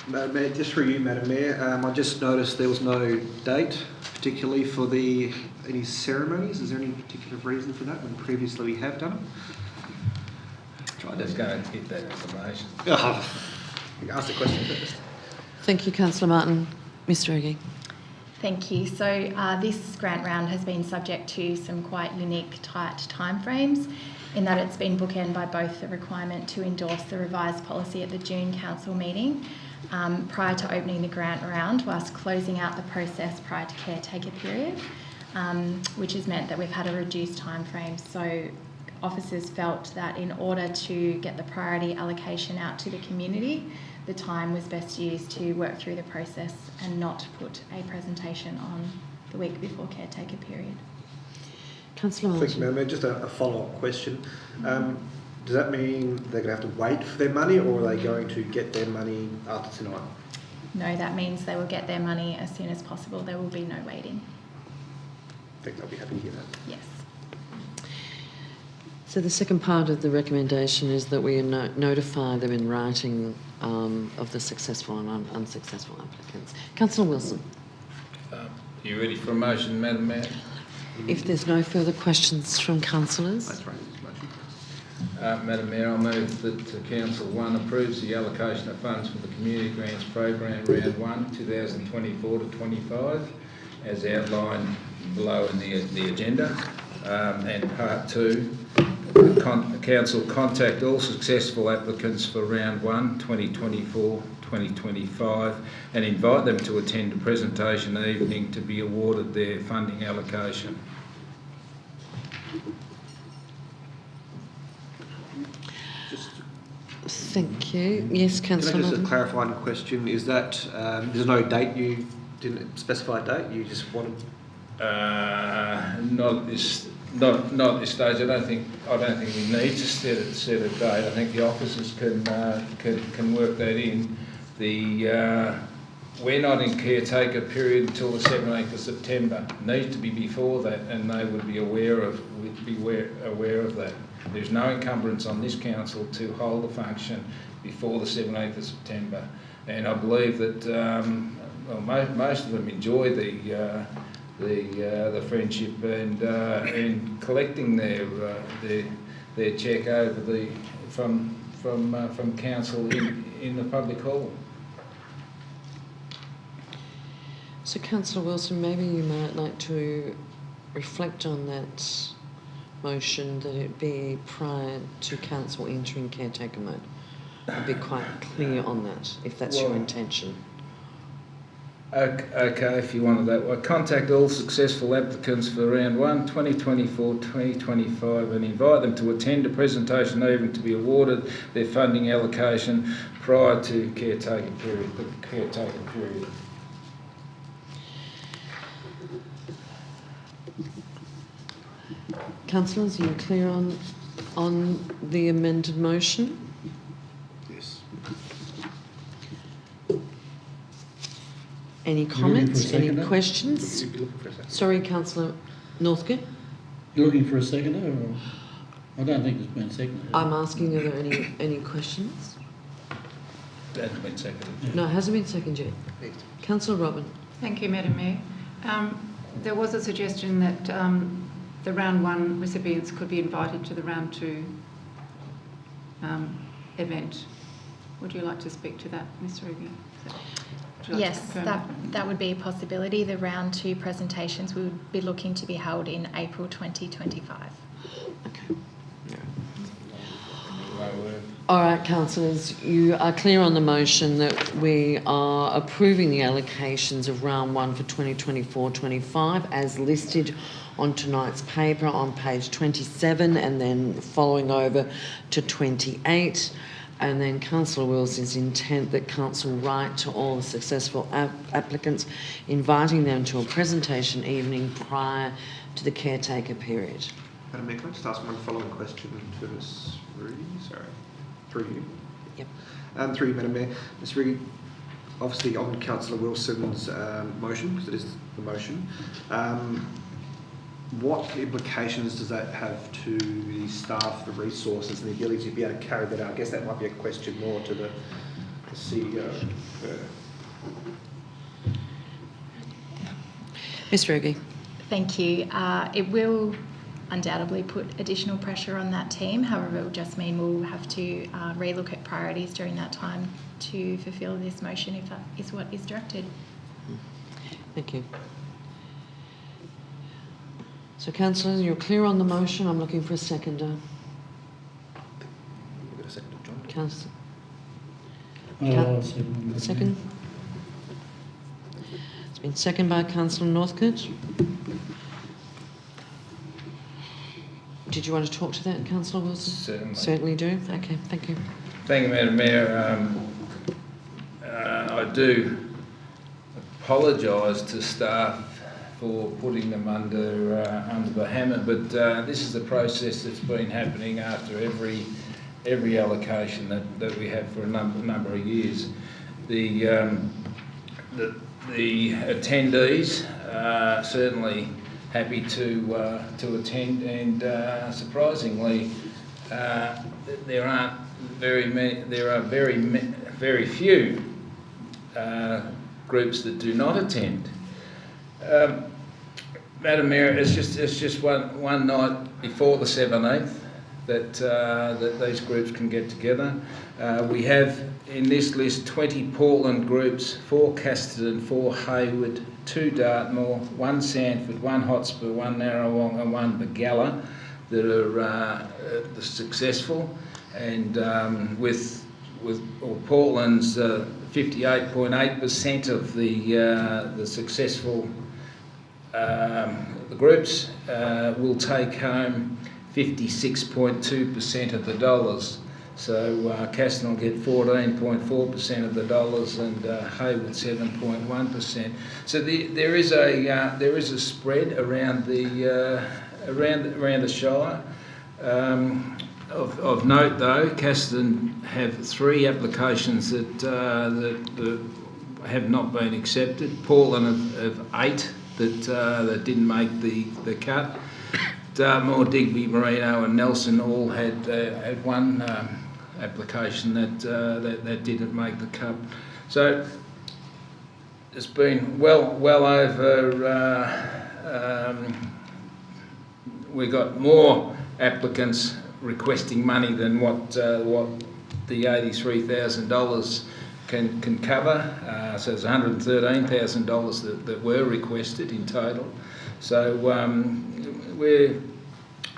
Speaker 5: Madam Mayor, just for you, Madam Mayor, I just noticed there was no date, particularly for any ceremonies. Is there any particular reason for that when previously we have done them?
Speaker 6: I'm just going to hit that information.
Speaker 5: You asked the question first.
Speaker 1: Thank you, Councillor Martin. Ms Rugi.
Speaker 9: Thank you. So this grant round has been subject to some quite unique, tight timeframes in that it's been bookended by both the requirement to endorse the revised policy at the June Council meeting prior to opening the grant round, whilst closing out the process prior to caretaker period, which has meant that we've had a reduced timeframe. So officers felt that in order to get the priority allocation out to the community, the time was best used to work through the process and not put a presentation on the week before caretaker period.
Speaker 1: Councillor Martin.
Speaker 5: Thanks, Madam Mayor. Just a follow-up question. Does that mean they're going to have to wait for their money, or are they going to get their money after tonight?
Speaker 9: No, that means they will get their money as soon as possible. There will be no waiting.
Speaker 5: I think they'll be happy to hear that.
Speaker 9: Yes.
Speaker 1: So the second part of the recommendation is that we notify them in writing of the successful and unsuccessful applicants. Councillor Wilson.
Speaker 6: You ready for a motion, Madam Mayor?
Speaker 1: If there's no further questions from councillors.
Speaker 5: That's right.
Speaker 6: Madam Mayor, I move that Council 1 approves the allocation of funds for the Community Grants Program Round 1, 2024 to 25, as outlined below in the agenda. And Part 2, the Council contact all successful applicants for Round 1, 2024-2025, and invite them to attend a presentation evening to be awarded their funding allocation.
Speaker 1: Thank you. Yes,
Speaker 5: Can I
Speaker 1: Councillor.
Speaker 5: just a clarifying question? Is that there's no date? You didn't specify a date. You just wanted.
Speaker 6: Not at this stage. I don't think we need to set a date. I think the officers can work that in. We're not in caretaker period until the 17th of September. It needs to be before that, and they would be aware of that. There's no encumbrance on this council to hold the function before the 17th of September, and I believe that most of them enjoy the friendship and collecting their cheque over from council in the public hall.
Speaker 1: So, Councillor Wilson, maybe you might like to reflect on that motion, that it be prior to council entering caretaker mode. I'd be quite clear on that, if that's your intention.
Speaker 6: Okay, if you wanted that. Well, contact all successful applicants for Round 1, 2024-2025, and invite them to attend a presentation evening to be awarded their funding allocation prior to the caretaker period.
Speaker 1: Councillors, are you clear on the amended motion?
Speaker 5: Yes.
Speaker 1: Any comments? Any questions? Sorry, Councillor Northcote.
Speaker 8: You're looking for a seconder, or I don't think it's been seconded.
Speaker 1: I'm asking, are there any questions?
Speaker 6: That hasn't been seconded.
Speaker 1: No, it hasn't been seconded yet. Councillor Robin.
Speaker 2: Thank you, Madam Mayor. There was a suggestion that the Round 1 recipients could be invited to the Round 2 event. Would you like to speak to that, Ms. Ruby?
Speaker 9: Yes, that would be a possibility. The Round 2 presentations we would be looking to be held in April 2025.
Speaker 1: Okay. All right, councillors, you are clear on the motion that we are approving the allocations of Round 1 for 2024-25 as listed on tonight's paper on page 27 and then following over to 28. And then Councillor Wilson's intent that Council write to all the successful applicants, inviting them to a presentation evening prior to the caretaker period.
Speaker 5: Madam Mayor, can I just ask one following question to Ms. Rudy? Sorry. Through you.
Speaker 1: Yep.
Speaker 5: Through you, Madam Mayor. Ms. Rudy, obviously on Councillor Wilson's motion, because it is the motion, what implications does that have to the staff, the resources and the ability to be able to carry that out? I guess that might be a question more to the CEO.
Speaker 1: Ms. Ruby.
Speaker 9: Thank you. It will undoubtedly put additional pressure on that team. However, it will just mean we'll have to relook at priorities during that time to fulfil this motion if that is what is directed.
Speaker 1: Thank you. So, councillors, you're clear on the motion. I'm looking for a seconder.
Speaker 5: We've got a second, John.
Speaker 1: Councillor.
Speaker 8: I'll second.
Speaker 1: Second. It's been seconded by Councillor Northcote. Did you want to talk to that, Councillor Wilson?
Speaker 6: Certainly.
Speaker 1: Certainly do. Okay, thank you.
Speaker 6: Thank you, Madam Mayor. I do apologise to staff for putting them under the hammer, but this is the process that's been happening after every allocation that we have for a number of years. The attendees are certainly happy to attend, and surprisingly, there are very few groups that do not attend. Madam Mayor, it's just one night before the 17th. that these groups can get together. We have in this list 20 Portland groups, 4 Casterton, 4 Haywood, 2 Dartmoor, 1 Sandford, 1 Hotspur, 1 Narrawong and 1 Begala that are successful, and with Portland's 58.8% of the successful the groups will take home 56.2% of the dollars. So Casterton will get 14.4% of the dollars, and Haywood 7.1%. So there is a spread around the around the Shire. Of note though, Casterton have 3 applications that have not been accepted. Portland have 8 that didn't make the cut. Dartmoor, Digby, Merino and Nelson all had 1 application that didn't make the cut. So it's been well over. We got more applicants requesting money than what the $83,000 can cover. So there's $113,000 that were requested in total. So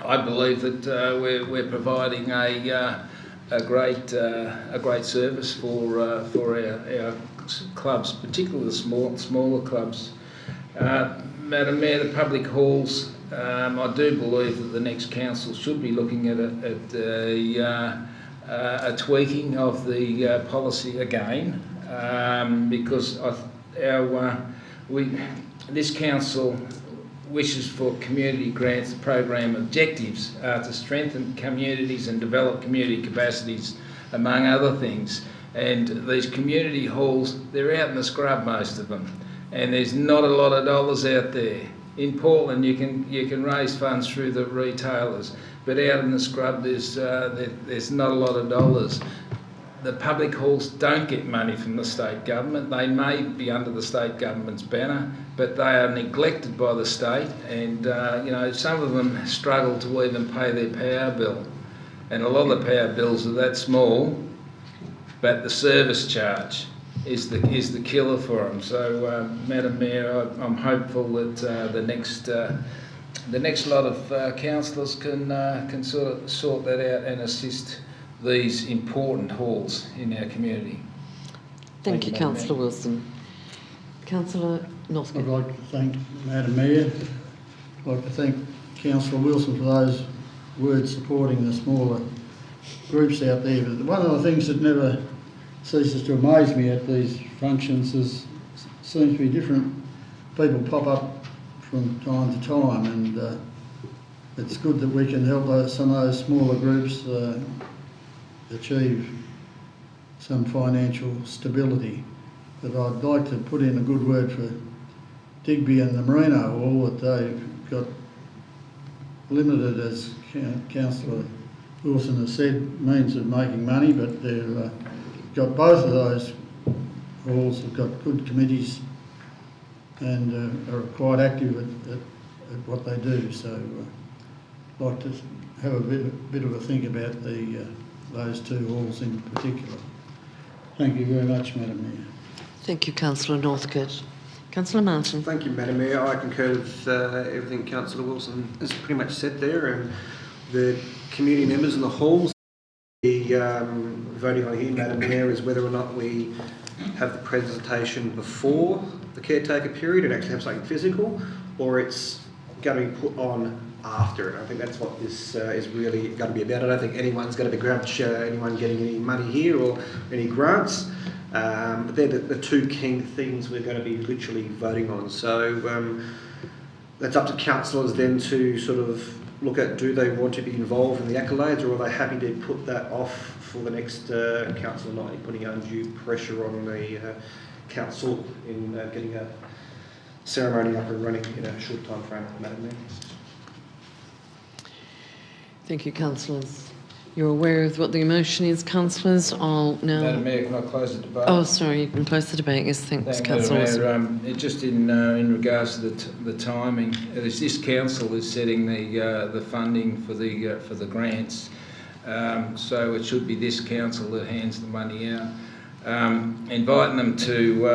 Speaker 6: I believe that we're providing a great service for our clubs, particularly the smaller clubs. Madam Mayor, the public halls. I do believe that the next council should be looking at a tweaking of the policy again, because this council wishes for community grants program objectives to strengthen communities and develop community capacities, among other things. And these community halls, they're out in the scrub, most of them, and there's not a lot of dollars out there. In Portland, you can raise funds through the retailers, but out in the scrub, there's not a lot of dollars. The public halls don't get money from the state government. They may be under the state government's banner, but they are neglected by the state, and some of them struggle to even pay their power bill, and a lot of the power bills are that small, but the service charge is the killer for them. So, Madam Mayor, I'm hopeful that the next lot of councillors can sort that out and assist these important halls in our community.
Speaker 1: Thank you, Councillor Wilson. Councillor Northcote.
Speaker 8: I'd like to thank Madam Mayor. I'd like to thank Councillor Wilson for those words supporting the smaller groups out there. But one of the things that never ceases to amaze me at these functions is seems to be different people pop up from time to time, and it's good that we can help some of those smaller groups achieve some financial stability. But I'd like to put in a good word for Digby and the Merino Hall, that they've got limited, as Councillor Wilson has said, means of making money, but they've got both of those halls have got good committees and are quite active at what they do. So I'd like to have a bit of a think about those 2 halls in particular. Thank you very much, Madam Mayor.
Speaker 1: Thank you, Councillor Northcote. Councillor Martin.
Speaker 5: Thank you, Madam Mayor. I concur with everything Councillor Wilson has pretty much said there, and the community members in the halls. Voting on here, Madam Mayor, is whether or not we have the presentation before the caretaker period and actually have something physical, or it's going to be put on after it. I think that's what this is really going to be about. I don't think anyone's going to begrudge anyone getting any money here or any grants, but they're the 2 key things we're going to be literally voting on. So that's up to councillors then to sort of look at, do they want to be involved in the accolades, or are they happy to put that off for the next council, not putting undue pressure on the council in getting a ceremony up and running in a short time frame, Madam Mayor.
Speaker 1: Thank you, councillors. You're aware of what the motion is, councillors. I'll now...
Speaker 6: Madam Mayor, can I close the debate?
Speaker 1: Oh, sorry, you can close the debate. Yes, thanks, councillor Wilson.
Speaker 6: Just in regards to the timing, this council is setting the funding for the grants, so it should be this council that hands the money out. Inviting them to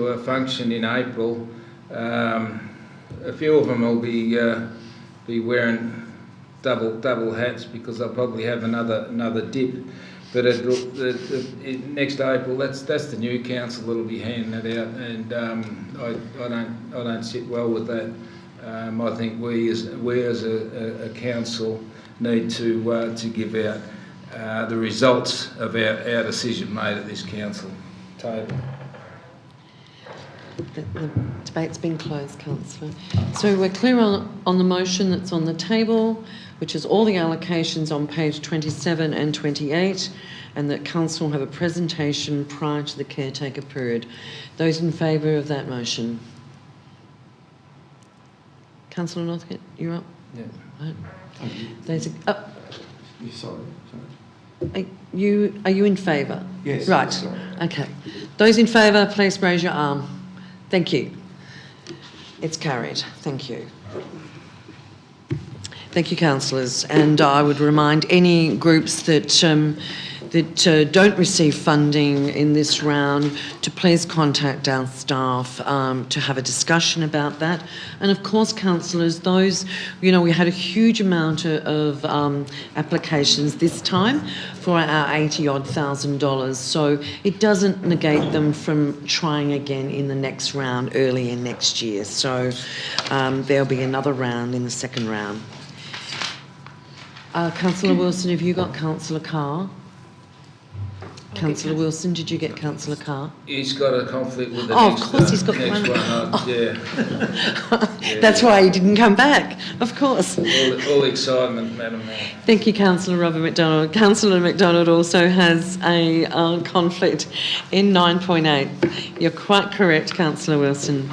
Speaker 6: a function in April. A few of them will be wearing double hats because they'll probably have another dip. But next April, that's the new council that'll be handing it out, and I don't sit well with that. I think we as a council need to give out the results of our decision made at this council table.
Speaker 1: The debate's been closed, councillor. So we're clear on the motion that's on the table, which is all the allocations on page 27 and 28, and that council will have a presentation prior to the caretaker period. Those in favour of that motion? Councillor Northcote, you're up?
Speaker 6: Yeah.
Speaker 1: Right. Those are,
Speaker 4: Sorry.
Speaker 1: are you in favour?
Speaker 4: Yes.
Speaker 1: Right.
Speaker 4: Sorry.
Speaker 1: Okay. Those in favour, please raise your arm. Thank you. It's carried. Thank you. Thank you, councillors. And I would remind any groups that don't receive funding in this round to please contact our staff to have a discussion about that. And of course, councillors, those, we had a huge amount of applications this time for our $80,000. So it doesn't negate them from trying again in the next round early in next year. So there'll be another round in the second round. Councillor Wilson, have you got Councillor Carr? Councillor Wilson, did you get Councillor Carr?
Speaker 6: He's got a conflict with the
Speaker 1: of course he's got
Speaker 6: next one.
Speaker 1: Yeah. That's why he didn't come back, of course.
Speaker 6: All excitement, Madam Mayor.
Speaker 1: Thank you, Councillor Robert McDonald. Councillor McDonald also has a conflict in 9.8. You're quite correct, Councillor Wilson.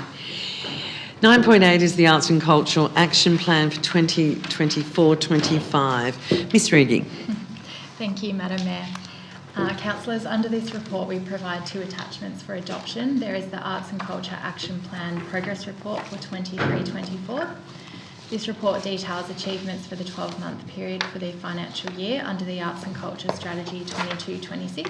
Speaker 1: 9.8 is the Arts and Cultural Action Plan for 2024-25. Ms Reedy.
Speaker 9: Thank you, Madam Mayor. Councillors, under this report we provide 2 attachments for adoption. There is the Arts and Culture Action Plan Progress Report for 23-24. This report details achievements for the 12-month period for the financial year under the Arts and Culture Strategy 22-26.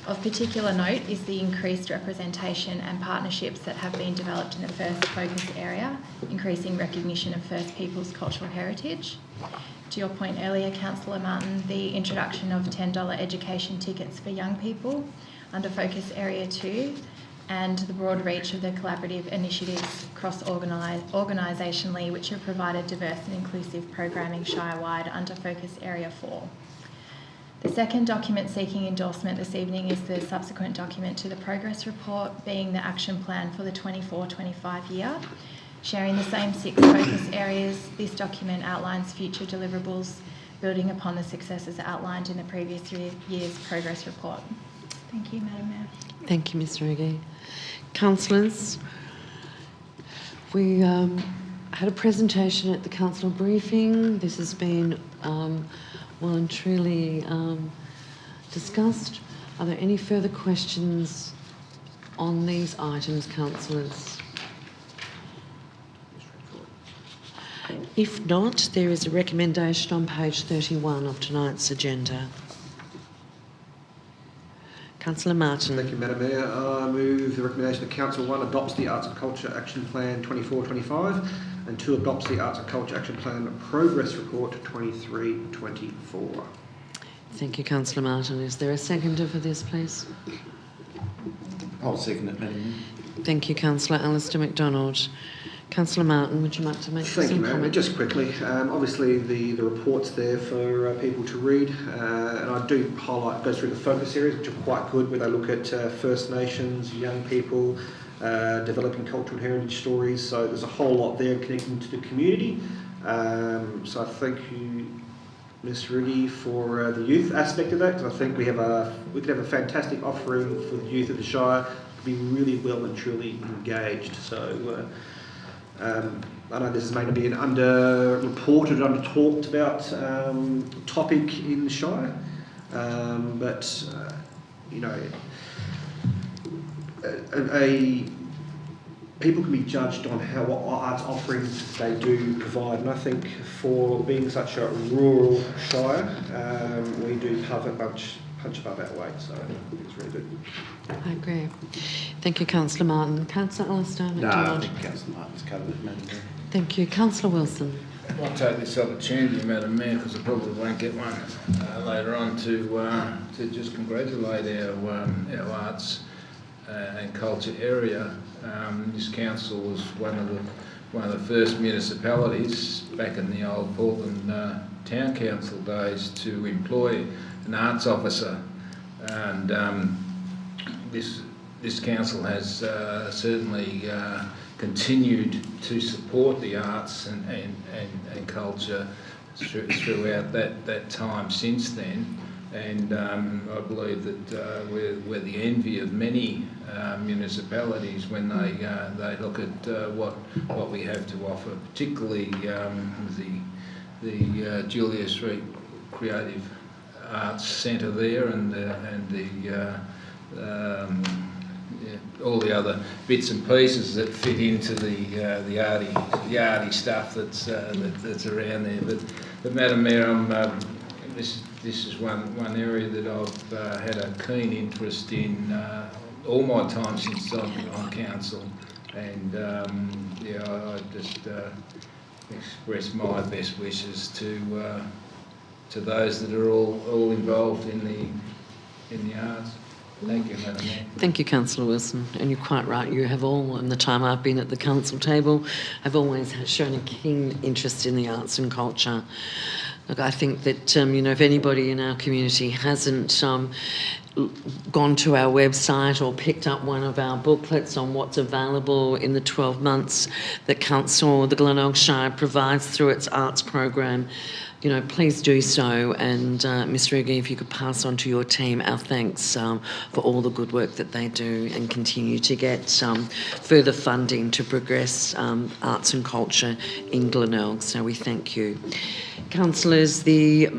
Speaker 9: Of particular note is the increased representation and partnerships that have been developed in the first focus area, increasing recognition of First Peoples cultural heritage. To your point earlier, Councillor Martin, the introduction of $10 education tickets for young people under Focus Area 2, and the broad reach of the collaborative initiatives cross-organisationally which have provided diverse and inclusive programming Shire-wide under Focus Area 4. The second document seeking endorsement this evening is the subsequent document to the progress report, being the action plan for the 24-25 year. Sharing the same 6 focus areas, this document outlines future deliverables, building upon the successes outlined in the previous year's progress report. Thank you, Madam Mayor.
Speaker 1: Thank you, Ms Reedy. Councillors, we had a presentation at the council briefing. This has been well and truly discussed. Are there any further questions on these items, councillors? If not, there is a recommendation on page 31 of tonight's agenda. Councillor Martin.
Speaker 5: Thank you, Madam Mayor. I move the recommendation that Council 1 adopts the Arts and Culture Action Plan 24-25 and 2 adopts the Arts and Culture Action Plan Progress Report 23-24.
Speaker 1: Thank you, Councillor Martin. Is there a seconder for this, please?
Speaker 4: I'll second it, Madam Mayor.
Speaker 1: Thank you, Councillor Alistair McDonald. Councillor Martin, would you like to make some comment?
Speaker 5: Thank you, Madam. Just quickly, obviously the report's there for people to read, and I do highlight, go through the focus areas, which are quite good, where they look at First Nations, young people, developing cultural heritage stories. So there's a whole lot there connecting to the community. So I thank you, Ms Rudy, for the youth aspect of that, because I think we could have a fantastic offering for the youth of the Shire to be really well and truly engaged. So I know this is maybe be an under-reported, under-talked about topic in the Shire, but you know, people can be judged on what arts offerings they do provide, and I think for being such a rural Shire, we do punch above our weight, so I think it's really good.
Speaker 1: I agree. Thank you, Councillor Martin. Councillor Alistair McDonald.
Speaker 4: I think Councillor Martin's covered it, Madam Mayor.
Speaker 1: Thank you. Councillor Wilson.
Speaker 6: I'll take this opportunity, Madam Mayor, because I probably won't get one later on, to just congratulate our arts and culture area. This council was one of the first municipalities back in the old Portland Town Council days to employ an arts officer, and this council has certainly continued to support the arts and culture throughout that time since then. And I believe that we're the envy of many municipalities when they look at what we have to offer, particularly the Julia Street Creative Arts Centre there, and all the other bits and pieces that fit into the arty stuff that's around there. But Madam Mayor, this is one area that I've had a keen interest in all my time since I've been on council, and I just express my best wishes to those that are all involved in the arts. Thank you, Madam Mayor.
Speaker 1: Thank you, Councillor Wilson. And you're quite right. You have all, in the time I've been at the council table, have always shown a keen interest in the arts and culture. Look, I think that, if anybody in our community hasn't gone to our website or picked up one of our booklets on what's available in the 12 months that Council, the Glenelg Shire, provides through its arts program, please do so. And Ms. Rugi, if you could pass on to your team our thanks for all the good work that they do and continue to get further funding to progress arts and culture in Glenelg. So we thank you. Councillors, the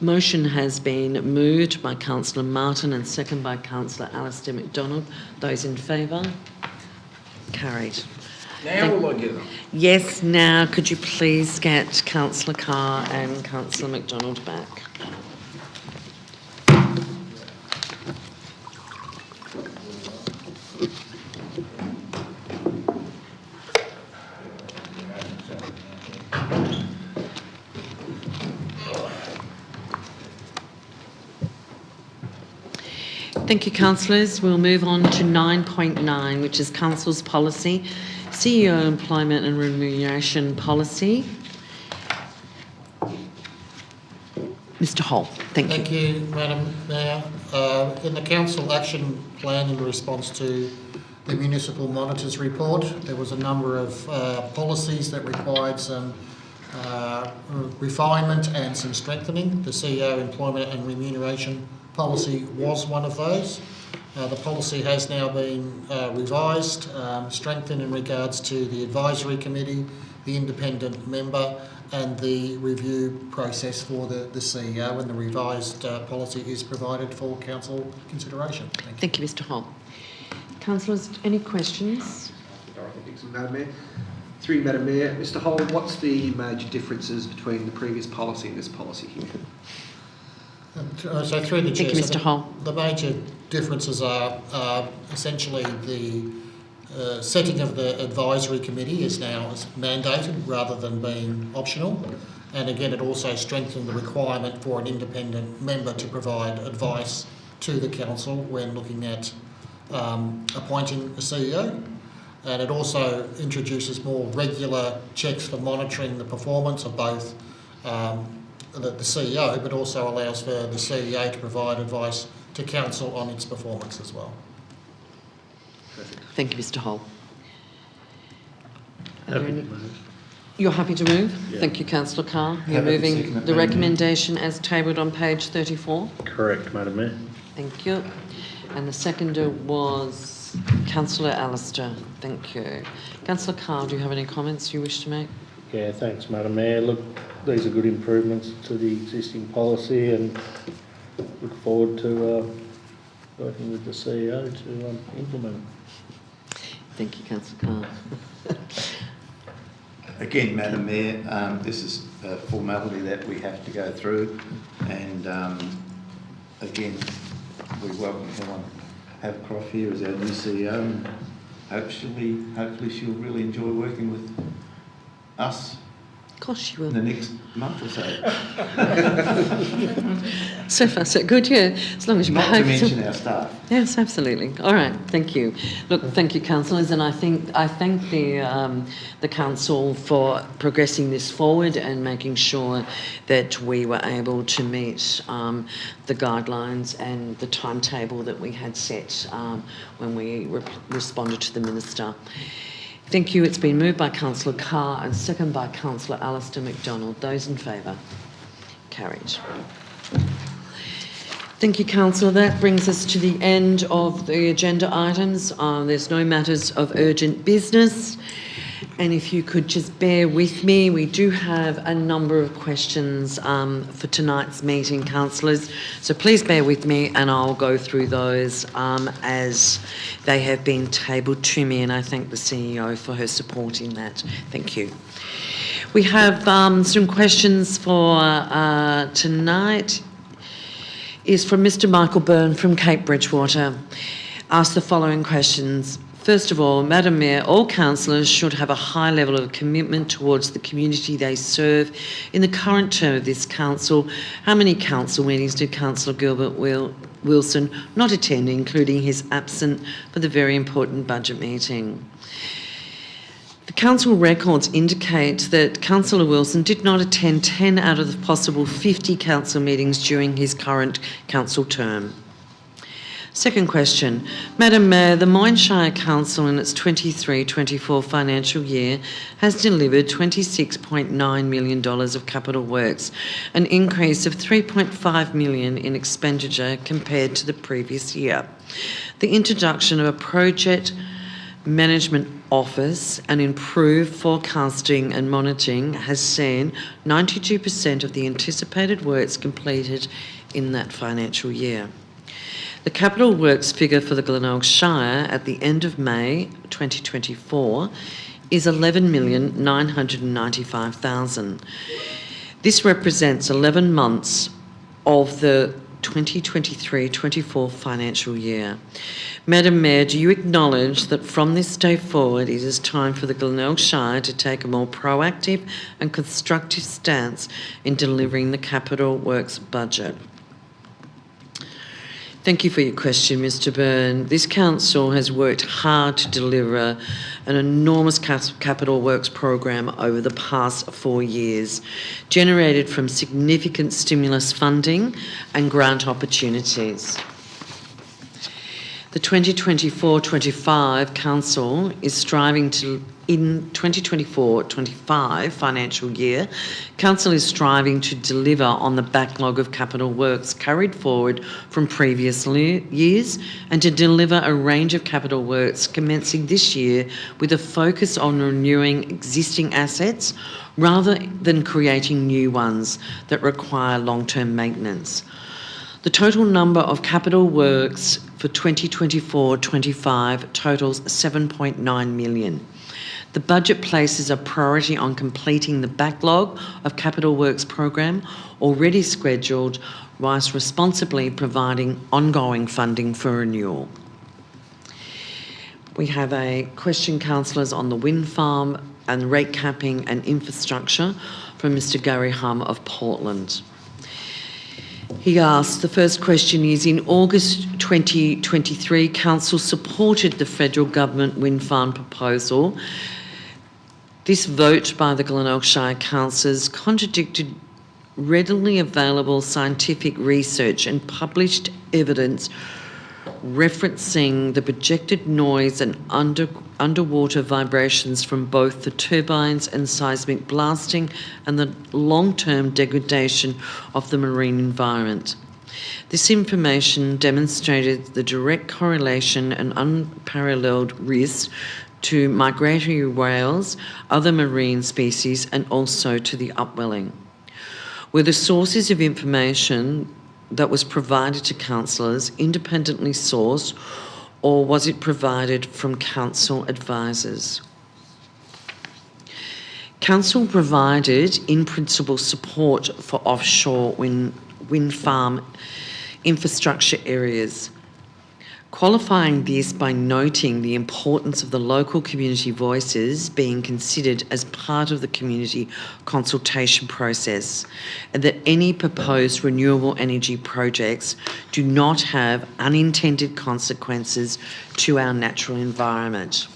Speaker 1: motion has been moved by Councillor Martin and second by Councillor Alistair McDonald. Those in favour? Carried.
Speaker 6: Now will I get them?
Speaker 1: Yes, now. Could you please get Councillor Carr and Councillor McDonald back? Thank you, councillors. We'll move on to 9.9, which is Council's policy, CEO employment and remuneration policy. Mr. Hall, thank you.
Speaker 7: Thank you, Madam Mayor. In the Council Action Plan in response to the Municipal Monitor's report, there was a number of policies that required some refinement and some strengthening. The CEO employment and remuneration policy was one of those. The policy has now been revised, strengthened in regards to the advisory committee, the independent member and the review process for the CEO, and the revised policy is provided for council consideration.
Speaker 1: Thank you, Mr. Hall. Councillors, any questions?
Speaker 5: Dorothy Dixon, Madam Mayor. Through you, Madam Mayor. Mr. Hall, what's the major differences between the previous policy and this policy here?
Speaker 7: So through the Chair,
Speaker 1: thank you, Mr. Hall.
Speaker 7: The major differences are essentially the setting of the advisory committee is now mandated rather than being optional, and again it also strengthened the requirement for an independent member to provide advice to the council when looking at appointing a CEO, and it also introduces more regular checks for monitoring the performance of both the CEO, but also allows for the CEO to provide advice to council on its performance as well.
Speaker 5: Perfect.
Speaker 1: Thank you, Mr. Hall.
Speaker 3: Happy
Speaker 1: You're happy to move?
Speaker 3: Yeah.
Speaker 1: Thank you, Councillor Carr. You're
Speaker 4: Happy to
Speaker 1: moving
Speaker 4: second it,
Speaker 1: the
Speaker 4: Madam
Speaker 1: recommendation as tabled on page 34.
Speaker 3: Correct, Madam Mayor.
Speaker 1: Thank you. And the seconder was Councillor Alistair, thank you. Councillor Carr, do you have any comments you wish to make?
Speaker 3: Yeah, thanks, Madam Mayor. Look, these are good improvements to the existing policy, and look forward to working with the CEO to implement it.
Speaker 1: Thank you, Councillor Carr.
Speaker 4: Again, Madam Mayor, this is a formality that we have to go through, and again, we welcome Helen Havcroft here as our new CEO, and hopefully she'll really enjoy working with us.
Speaker 1: Of course she will.
Speaker 4: In the next month or so.
Speaker 1: So far, so good, yeah. As long as you
Speaker 4: Not to
Speaker 1: behave.
Speaker 4: mention our staff.
Speaker 1: Yes, absolutely. All right, thank you. Look, thank you, councillors, and I thank the council for progressing this forward and making sure that we were able to meet the guidelines and the timetable that we had set when we responded to the minister. Thank you. It's been moved by Councillor Carr and second by Councillor Alistair McDonald. Those in favour? Carried. Thank you, Councillor. That brings us to the end of the agenda items. There's no matters of urgent business. And if you could just bear with me, we do have a number of questions for tonight's meeting, councillors. So please bear with me and I'll go through those as they have been tabled to me, and I thank the CEO for her support in that. Thank you. We have some questions for tonight. Is from Mr. Michael Byrne from Cape Bridgewater. Ask the following questions. First of all, Madam Mayor, all councillors should have a high level of commitment towards the community they serve. In the current term of this council, how many council meetings did Councillor Gilbert Wilson not attend, including his absence for the very important budget meeting? The council records indicate that Councillor Wilson did not attend 10 out of the possible 50 council meetings during his current council term. Second question. Madam Mayor, the Shire Council in its 23-24 financial year has delivered $26.9 million of capital works, an increase of $3.5 million in expenditure compared to the previous year. The introduction of a project management office and improved forecasting and monitoring has seen 92% of the anticipated works completed in that financial year. The capital works figure for the Glenelg Shire at the end of May 2024 is $11,995,000. This represents 11 months of the 2023-24 financial year. Madam Mayor, do you acknowledge that from this day forward it is time for the Glenelg Shire to take a more proactive and constructive stance in delivering the capital works budget? Thank you for your question, Mr. Byrne. This council has worked hard to deliver an enormous capital works program over the past 4 years, generated from significant stimulus funding and grant opportunities. The 2024-25 council is striving to, in 2024-25 financial year, council is striving to deliver on the backlog of capital works carried forward from previous years, and to deliver a range of capital works commencing this year with a focus on renewing existing assets rather than creating new ones that require long-term maintenance. The total number of capital works for 2024-25 totals 7.9 million. The budget places a priority on completing the backlog of capital works program already scheduled, whilst responsibly providing ongoing funding for renewal. We have a question, councillors, on the wind farm and rate capping and infrastructure from Mr. Gary Hum of Portland. He asks, the first question is, in August 2023, Council supported the federal government wind farm proposal. This vote by the Glenelg Shire councillors contradicted readily available scientific research and published evidence referencing the projected noise and underwater vibrations from both the turbines and seismic blasting and the long-term degradation of the marine environment. This information demonstrated the direct correlation and unparalleled risk to migratory whales, other marine species, and also to the upwelling. Were the sources of information that was provided to councillors independently sourced, or was it provided from council advisors? Council provided in principle support for offshore wind farm infrastructure areas, qualifying this by noting the importance of the local community voices being considered as part of the community consultation process, and that any proposed renewable energy projects do not have unintended consequences to our natural environment.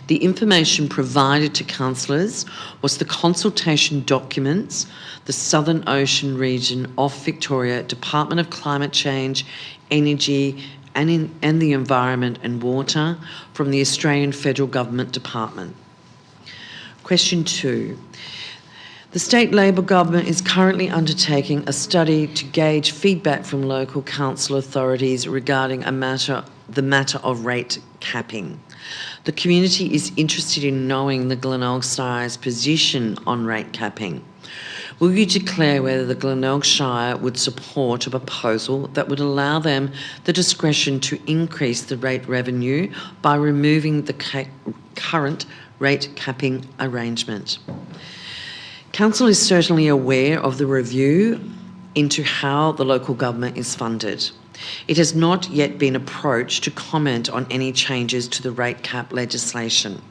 Speaker 1: The information provided to councillors was the consultation documents, the Southern Ocean Region of Victoria Department of Climate Change, Energy and the Environment and Water from the Australian Federal Government Department. Question 2. The State Labor Government is currently undertaking a study to gauge feedback from local council authorities regarding the matter of rate capping. The community is interested in knowing the Glenelg Shire's position on rate capping. Will you declare whether the Glenelg Shire would support a proposal that would allow them the discretion to increase the rate revenue by removing the current rate capping arrangement? Council is certainly aware of the review into how the local government is funded. It has not yet been approached to comment on any changes to the rate cap legislation.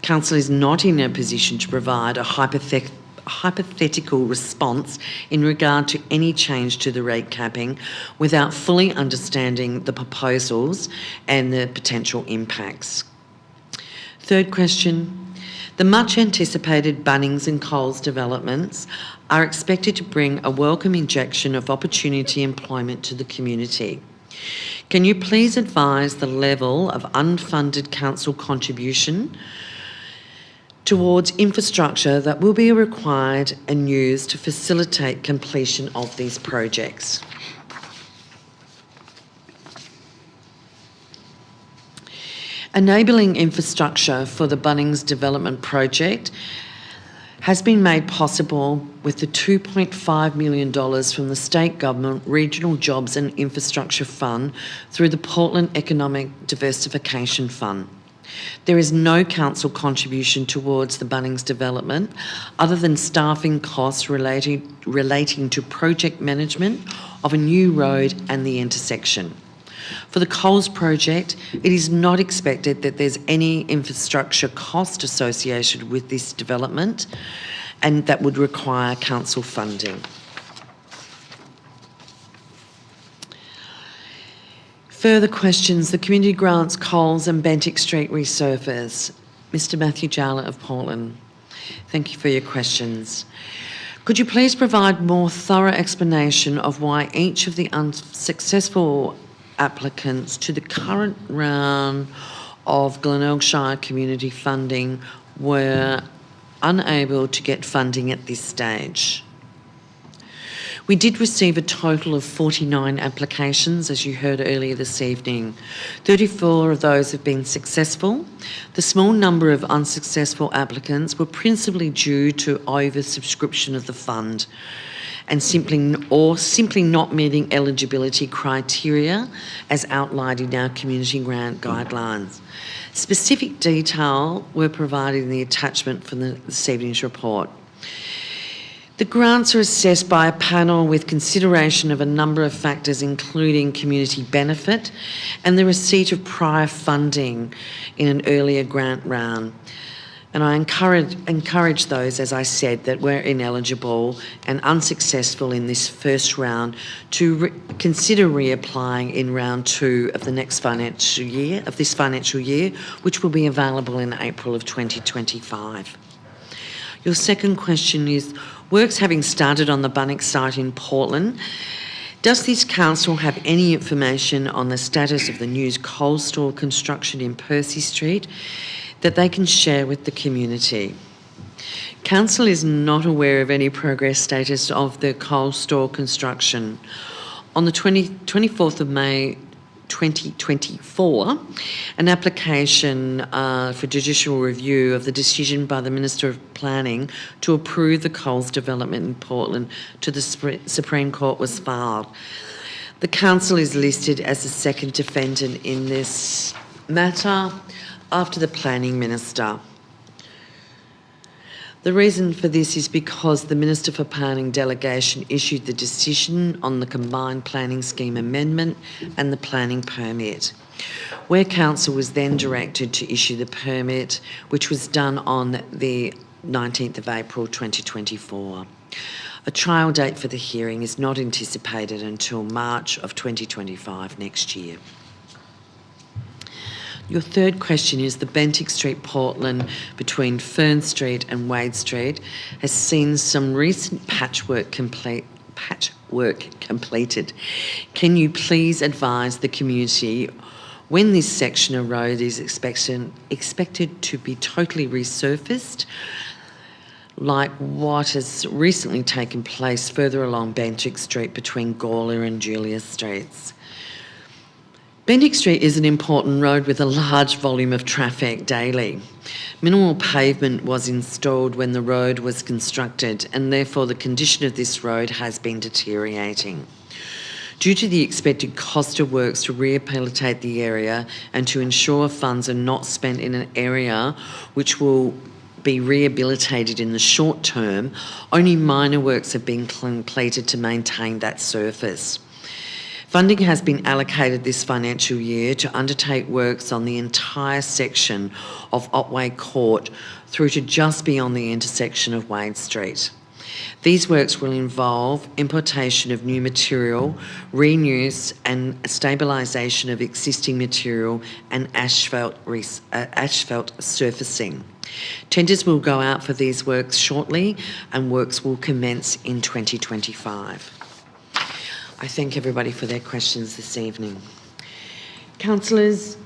Speaker 1: Council is not in a position to provide a hypothetical response in regard to any change to the rate capping without fully understanding the proposals and the potential impacts. Third question. The much anticipated Bunnings and Coles developments are expected to bring a welcome injection of opportunity employment to the community. Can you please advise the level of unfunded council contribution towards infrastructure that will be required and used to facilitate completion of these projects? Enabling infrastructure for the Bunnings development project has been made possible with the $2.5 million from the State Government Regional Jobs and Infrastructure Fund through the Portland Economic Diversification Fund. There is no council contribution towards the Bunnings development other than staffing costs relating to project management of a new road and the intersection. For the Coles project, it is not expected that there's any infrastructure cost associated with this development, and that would require council funding. Further questions. The community grants Coles and Bentinck Street resurface. Mr. Matthew Jarlett of Portland. Thank you for your questions. Could you please provide more thorough explanation of why each of the unsuccessful applicants to the current round of Glenelg Shire community funding were unable to get funding at this stage? We did receive a total of 49 applications, as you heard earlier this evening. 34 of those have been successful. The small number of unsuccessful applicants were principally due to oversubscription of the fund and simply not meeting eligibility criteria as outlined in our community grant guidelines. Specific detail were provided in the attachment from this evening's report. The grants are assessed by a panel with consideration of a number of factors, including community benefit and the receipt of prior funding in an earlier grant round. And I encourage those, as I said, that were ineligible and unsuccessful in this first round to consider reapplying in round 2 of this financial year, which will be available in April of 2025. Your second question is, works having started on the Bunnings site in Portland, does this council have any information on the status of the new coal store construction in Percy Street that they can share with the community? Council is not aware of any progress status of the coal store construction. On the 24th of May 2024, an application for judicial review of the decision by the Minister of Planning to approve the coals development in Portland to the Supreme Court was filed. The council is listed as the second defendant in this matter after the Planning Minister. The reason for this is because the Minister for Planning delegation issued the decision on the combined planning scheme amendment and the planning permit, where council was then directed to issue the permit, which was done on the 19th of April 2024. A trial date for the hearing is not anticipated until March of 2025 next year. Your third question is the Bentinck Street, Portland, between Fern Street and Wade Street, has seen some recent patchwork completed. Can you please advise the community when this section of road is expected to be totally resurfaced, like what has recently taken place further along Bentinck Street between Gawler and Julius Streets? Bentinck Street is an important road with a large volume of traffic daily. Minimal pavement was installed when the road was constructed, and therefore the condition of this road has been deteriorating. Due to the expected cost of works to rehabilitate the area and to ensure funds are not spent in an area which will be rehabilitated in the short term, only minor works have been completed to maintain that surface. Funding has been allocated this financial year to undertake works on the entire section of Otway Court through to just beyond the intersection of Wade Street. These works will involve importation of new material, reuse and stabilisation of existing material and asphalt surfacing. Tenders will go out for these works shortly and works will commence in 2025. I thank everybody for their questions this evening. Councillors,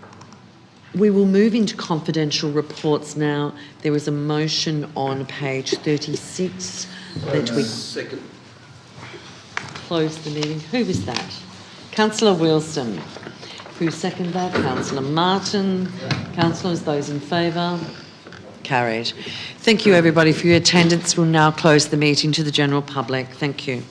Speaker 1: we will move into confidential reports now. There is a motion on page 36 that we close the meeting. Who was that? Councillor Wilson. Who seconded that? Councillor Martin. Councillors, those in favour? Carried. Thank you everybody for your attendance. We'll now close the meeting to the general public. Thank you.